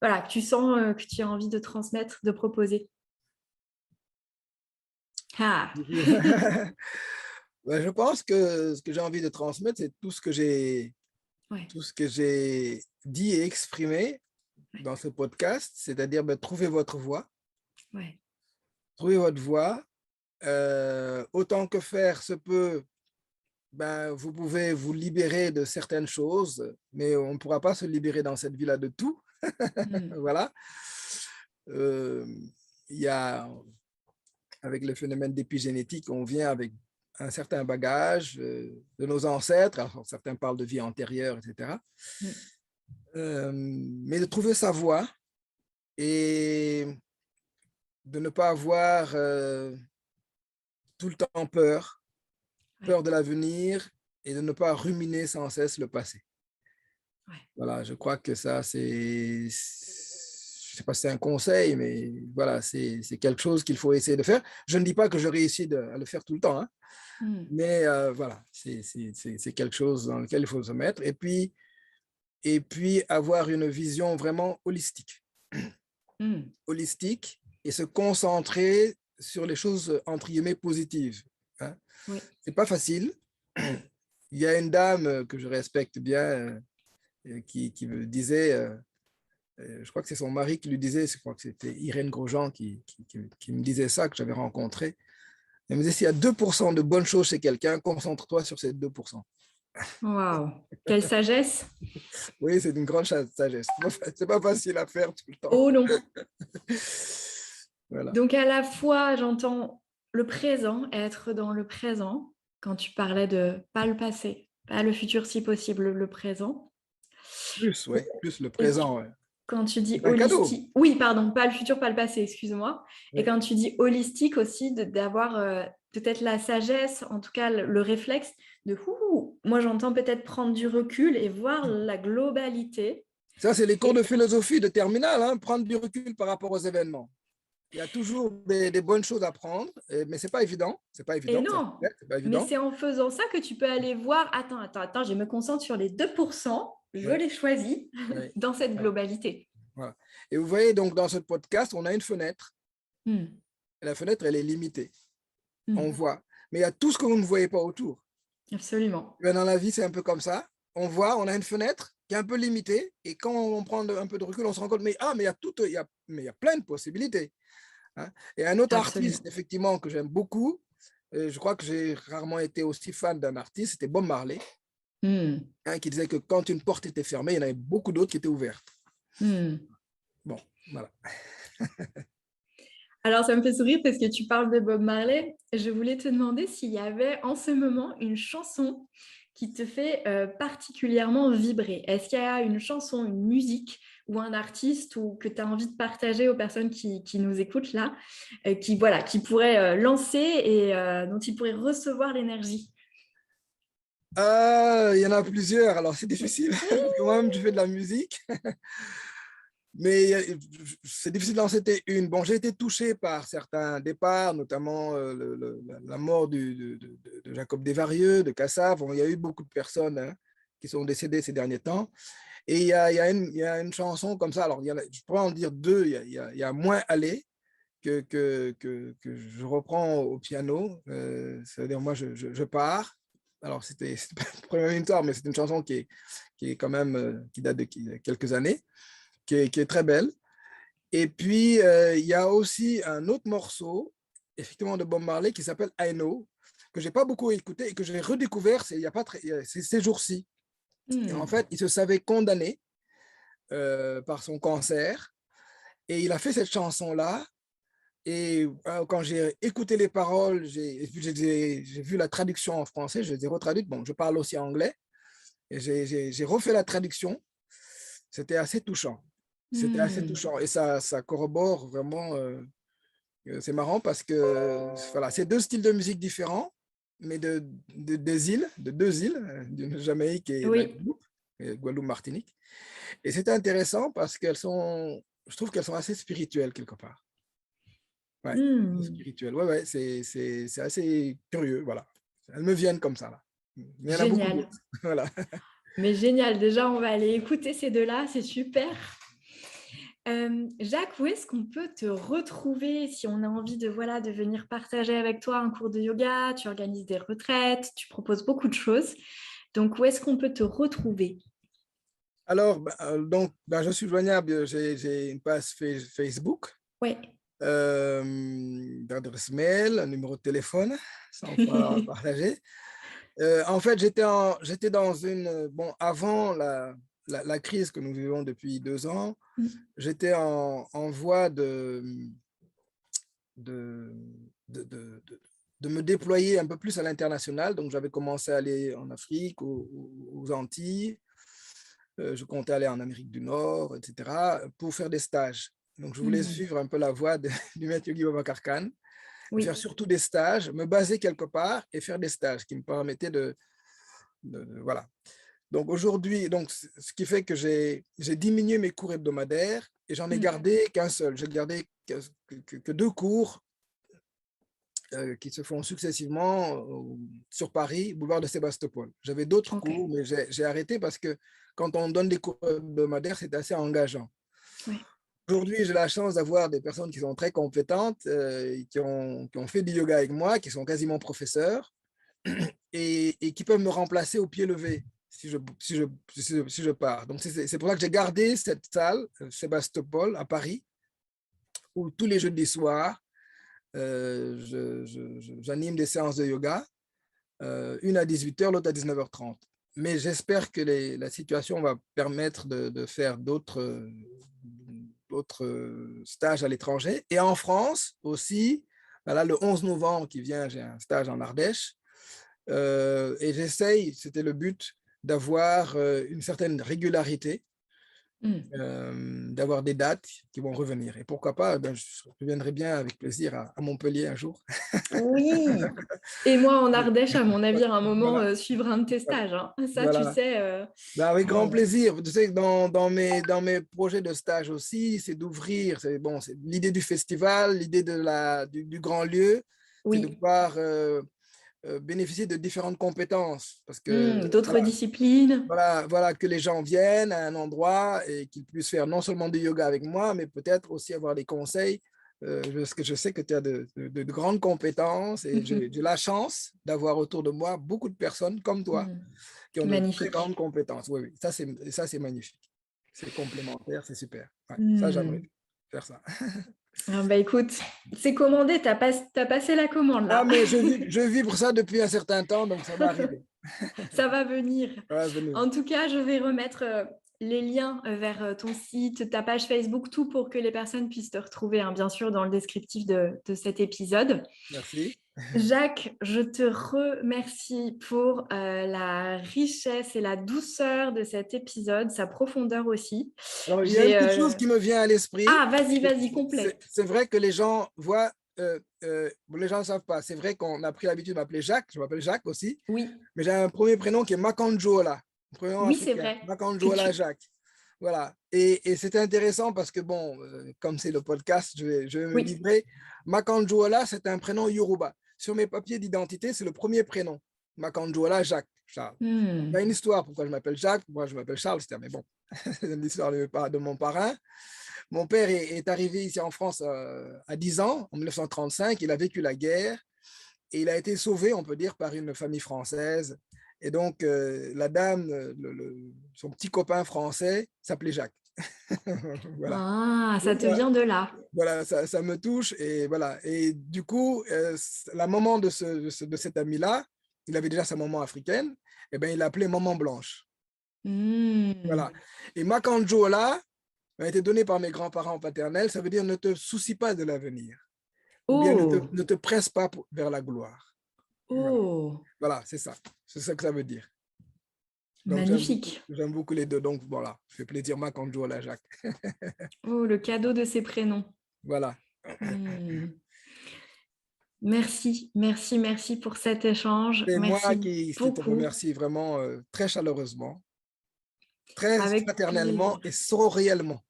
voilà, que tu sens que tu as envie de transmettre, de proposer? Ah. Ben, je pense que ce que j'ai envie de transmettre, c'est Ouais, tout ce que j'ai dit et exprimé ouais, dans ce podcast, c'est-à-dire ben, ouais, trouver votre voie, autant que faire se peut, ben, vous pouvez vous libérer de certaines choses, mais on ne pourra pas se libérer dans cette vie-là de tout. mm, Voilà. Euh, il y a, avec le phénomène d'épigénétique, on vient avec un certain bagage de nos ancêtres. Alors, certains parlent de vie antérieure, etc. mm, Mais de trouver sa voie et de ne pas avoir tout le temps ouais, peur de l'avenir et de ne pas ruminer sans cesse le passé. ouais. Voilà, je crois que ça, je ne sais pas si c'est un conseil, mais voilà, c'est quelque chose qu'il faut essayer de faire. Je ne dis pas que je réussis à le faire tout le temps, hein, Mm, mais voilà, c'est quelque chose dans lequel il faut se mettre. Et puis, et puis avoir une vision vraiment holistique. Mm. Holistique et se concentrer sur les choses, entre guillemets, positives. Hein. Oui. C'est pas facile. Il y a une dame que je respecte bien qui me disait, je crois que c'est son mari qui lui disait, je crois que c'était Irène Grosjean qui me disait ça, que j'avais rencontré. Elle me disait, s'il y a 2% de bonnes choses chez quelqu'un, concentre-toi sur ces 2%. Waouh, quelle sagesse. Oui, c'est une grande sagesse. C'est pas facile à faire tout le temps. Oh non. Voilà. Donc à la fois, j'entends le présent, être dans le présent, quand tu parlais de pas le passé, pas le futur si possible, le présent. Plus, ouais, plus le Et présent. Ouais. quand tu dis C'est un cadeau. holistique, oui, pardon, pas le futur, pas le passé, excuse-moi. Et Ouais. quand tu dis holistique aussi, d'avoir peut-être la sagesse, en tout cas le réflexe de moi j'entends peut-être prendre du recul et voir la globalité. Ça, c'est les cours Et, de philosophie de terminale, hein, prendre du recul par rapport aux événements. Il y a toujours des bonnes choses à prendre, mais c'est pas évident. C'est pas et évident, non, c'est pas mais évident. c'est en faisant ça que tu peux aller voir, attends, je me concentre sur les 2%, je Ouais, les choisis ouais, dans cette voilà, globalité. voilà. Et vous voyez, donc, dans ce podcast, on a une fenêtre. Hmm, Et la fenêtre, elle est limitée. On hmm, voit. Mais il y a tout ce que vous ne voyez pas autour. absolument. Mais dans la vie, c'est un peu comme ça. On voit, on a une fenêtre qui est un peu limitée. Et quand on prend un peu de recul, on se rend compte, mais il y a plein de possibilités. Hein. Et un autre Absolument. artiste, effectivement, que j'aime beaucoup, je crois que j'ai rarement été aussi fan d'un artiste, c'était Bob Marley, Hmm, hein, qui disait que quand une porte était fermée, il y en avait beaucoup d'autres qui étaient ouvertes. hmm. Bon, voilà. Alors, ça me fait sourire parce que tu parles de Bob Marley. Je voulais te demander s'il y avait en ce moment une chanson qui te fait particulièrement vibrer. Est-ce qu'il y a une chanson, une musique ou un artiste ou que tu as envie de partager aux personnes qui nous écoutent là, qui pourrait lancer et dont ils pourraient recevoir l'énergie? Il y en a plusieurs, alors c'est difficile, parce que moi-même, je fais de la musique. Mais c'est difficile d'en citer une. Bon, j'ai été touché par certains départs, notamment la mort de Jacob Desvarieux, de Cassav. Bon, il y a eu beaucoup de personnes, hein, qui sont décédées ces derniers temps. Et il y a une chanson comme ça. Alors, je pourrais en dire deux. Il y a Moins aller que je reprends au piano. C'est-à-dire, moi, je pars. Alors, c'était pas le premier tard, mais c'est une chanson qui est quand même, qui date de quelques années, qui est très belle. Et puis, il y a aussi un autre morceau, effectivement, de Bob Marley qui s'appelle I Know, que je n'ai pas beaucoup écouté et que j'ai redécouvert ces jours-ci. Et en Hmm. fait, il se savait condamné par son cancer et il a fait cette chanson-là. Et quand j'ai écouté les paroles, j'ai vu la traduction en français, je les ai retraduites. Bon, je parle aussi anglais et j'ai refait la traduction. C'était assez touchant. C'était assez Hmm. touchant et ça corrobore vraiment. C'est marrant parce que voilà, c'est deux styles de musique différents, mais des îles, de deux îles, d'une Jamaïque et la Oui. Guadeloupe, Guadeloupe-Martinique. Et c'est intéressant parce je trouve qu'elles sont assez spirituelles quelque part. Ouais, Hmm. spirituelles. Ouais, ouais, c'est assez curieux, voilà. Elles me viennent comme ça, là. Mais il y en a beaucoup Génial. d'autres. Voilà. Mais génial. Déjà, on va aller écouter ces deux-là. C'est super. Jacques, où est-ce qu'on peut te retrouver si on a envie de venir partager avec toi un cours de yoga? Tu organises des retraites, tu proposes beaucoup de choses. Donc, où est-ce qu'on peut te retrouver? Alors, je suis joignable, j'ai une page Facebook, Oui. d'adresse mail, un numéro de téléphone, ça on pourra partager. En fait, j'étais dans bon, avant la crise que nous vivons depuis 2 ans, j'étais en voie de, de, de, de- de me déployer un peu plus à l'international. Donc, j'avais commencé à aller en Afrique, aux Antilles. Je comptais aller en Amérique du Nord, etc., pour faire des stages. Donc, je voulais Mhm. suivre un peu la voie du maître Yogi Babacar Khan, et faire Oui. surtout des stages, me baser quelque part et faire des stages qui me permettaient voilà. Donc aujourd'hui, ce qui fait que j'ai diminué mes cours hebdomadaires et j'en ai Mhm. gardé qu'un seul. J'ai gardé que deux cours qui se font successivement sur Paris, boulevard de Sébastopol. J'avais d'autres cours, mais j'ai arrêté parce que quand on donne des cours hebdomadaires, c'est assez engageant. Oui. Aujourd'hui, j'ai la chance d'avoir des personnes qui sont très compétentes, qui ont fait du yoga avec moi, qui sont quasiment professeurs et qui peuvent me remplacer au pied levé si je pars. Donc, c'est pour ça que j'ai gardé cette salle, Sébastopol, à Paris, où tous les jeudis soirs, j'anime des séances de yoga, une à 18h, l'autre à 19h30. Mais j'espère que la situation va permettre de faire d'autres stages à l'étranger. Et en France aussi, voilà, le 11 novembre qui vient, j'ai un stage en Ardèche. Et j'essaye, c'était le but, d'avoir une certaine régularité, d'avoir des dates qui vont revenir. Et pourquoi pas, je reviendrai bien avec plaisir à Montpellier un jour. Oui. Et moi, en Ardèche, à mon avis, à un moment, suivre un de tes stages. Hein. Ça, voilà. tu sais. Avec grand plaisir. Tu sais, dans mes projets de stage aussi, c'est d'ouvrir. C'est l'idée du festival, l'idée du grand lieu, c'est de pouvoir bénéficier de différentes compétences. Parce que, d'autres disciplines. Voilà, que les gens viennent à un endroit et qu'ils puissent faire non seulement du yoga avec moi, mais peut-être aussi avoir des conseils. Parce que je sais que tu as de grandes compétences et j'ai la chance d'avoir autour de moi beaucoup de personnes comme toi qui ont de très grandes compétences. Oui, ça c'est magnifique. C'est complémentaire, c'est super. Ouais, ça, j'aimerais faire ça. Écoute, c'est commandé, t'as passé la commande là. Ah, mais je vibre ça depuis un certain temps, donc ça va arriver. Ça va venir. Ça va venir. En tout cas, je vais remettre les liens vers ton site, ta page Facebook, tout pour que les personnes puissent te retrouver, hein, bien sûr, dans le descriptif de cet épisode. Merci. Jacques, je te remercie pour la richesse et la douceur de cet épisode, sa profondeur aussi. Alors, il y a une petite chose qui me vient à l'esprit. Ah, vas-y, complète. C'est vrai que les gens voient, les gens ne savent pas, c'est vrai qu'on a pris l'habitude de m'appeler Jacques, je m'appelle Jacques aussi, oui. Mais j'ai un premier prénom qui est Makanjuola. Oui, c'est vrai. Makanjuola Jacques. Voilà. Et c'était intéressant parce que, comme c'est le podcast, je vais me livrer. Makanjuola, c'est un prénom Yoruba. Sur mes papiers d'identité, c'est le premier prénom. Makanjuola Jacques. Charles. Il y a une histoire pourquoi je m'appelle Jacques. Moi, je m'appelle Charles, mais bon, c'est l'histoire de mon parrain. Mon père est arrivé ici en France à 10 ans, en 1935. Il a vécu la guerre et il a été sauvé, on peut dire, par une famille française. Et donc, la dame, son petit copain français s'appelait Jacques. Voilà. Ah, ça te vient de là. Voilà, ça me touche. Et voilà. Et du coup, la maman de cet ami-là, il avait déjà sa maman africaine, et ben, il l'appelait Maman Blanche. Voilà. Et Makanjuola a été donné par mes grands-parents paternels, ça veut dire ne te soucie pas de l'avenir. Ou bien ne te presse pas vers la gloire. Voilà, c'est ça. C'est ça que ça veut dire. Donc, magnifique. J'aime beaucoup les deux. Donc, voilà, je fais plaisir Makanjuola Jacques. Le cadeau de ces prénoms. Voilà. Merci pour cet échange. C'est moi qui te remercie vraiment très chaleureusement, très fraternellement et sororiellement.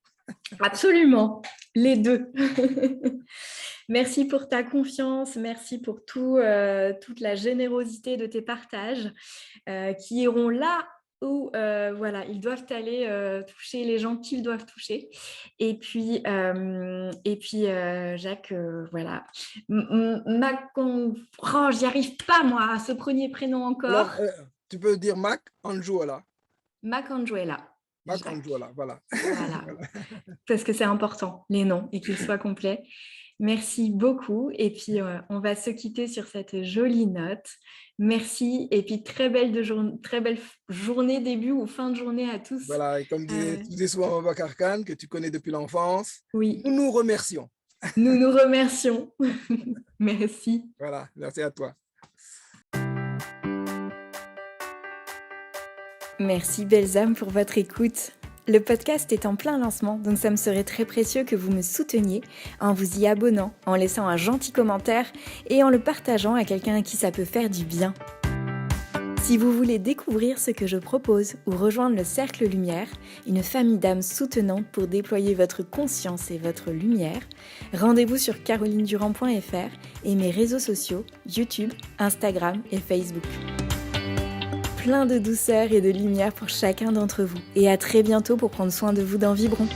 Absolument, les deux. Merci pour ta confiance, merci pour toute la générosité de tes partages qui iront là où ils doivent aller toucher les gens qu'ils doivent toucher. Et puis Jacques, voilà. J'y arrive pas, moi, à ce premier prénom encore. Alors, tu peux dire Makanjuola. Makanjuola. Makanjuola, voilà. Parce que c'est important, les noms, et qu'ils soient complets. Merci beaucoup. Et puis, on va se quitter sur cette jolie note. Merci. Et puis, très belle journée, début ou fin de journée à tous. Voilà, et comme disait souvent Babacar Khan, que tu connais depuis l'enfance, oui. Nous nous remercions. Nous nous remercions. Merci. Voilà, merci à toi. Merci belles âmes pour votre écoute. Le podcast est en plein lancement, donc ça me serait très précieux que vous me souteniez en vous y abonnant, en laissant un gentil commentaire et en le partageant à quelqu'un à qui ça peut faire du bien. Si vous voulez découvrir ce que je propose ou rejoindre le Cercle Lumière, une famille d'âmes soutenantes pour déployer votre conscience et votre lumière, rendez-vous sur carolinedurand.fr et mes réseaux sociaux YouTube, Instagram et Facebook. Plein de douceur et de lumière pour chacun d'entre vous. Et à très bientôt pour prendre soin de vous dans Vibrons.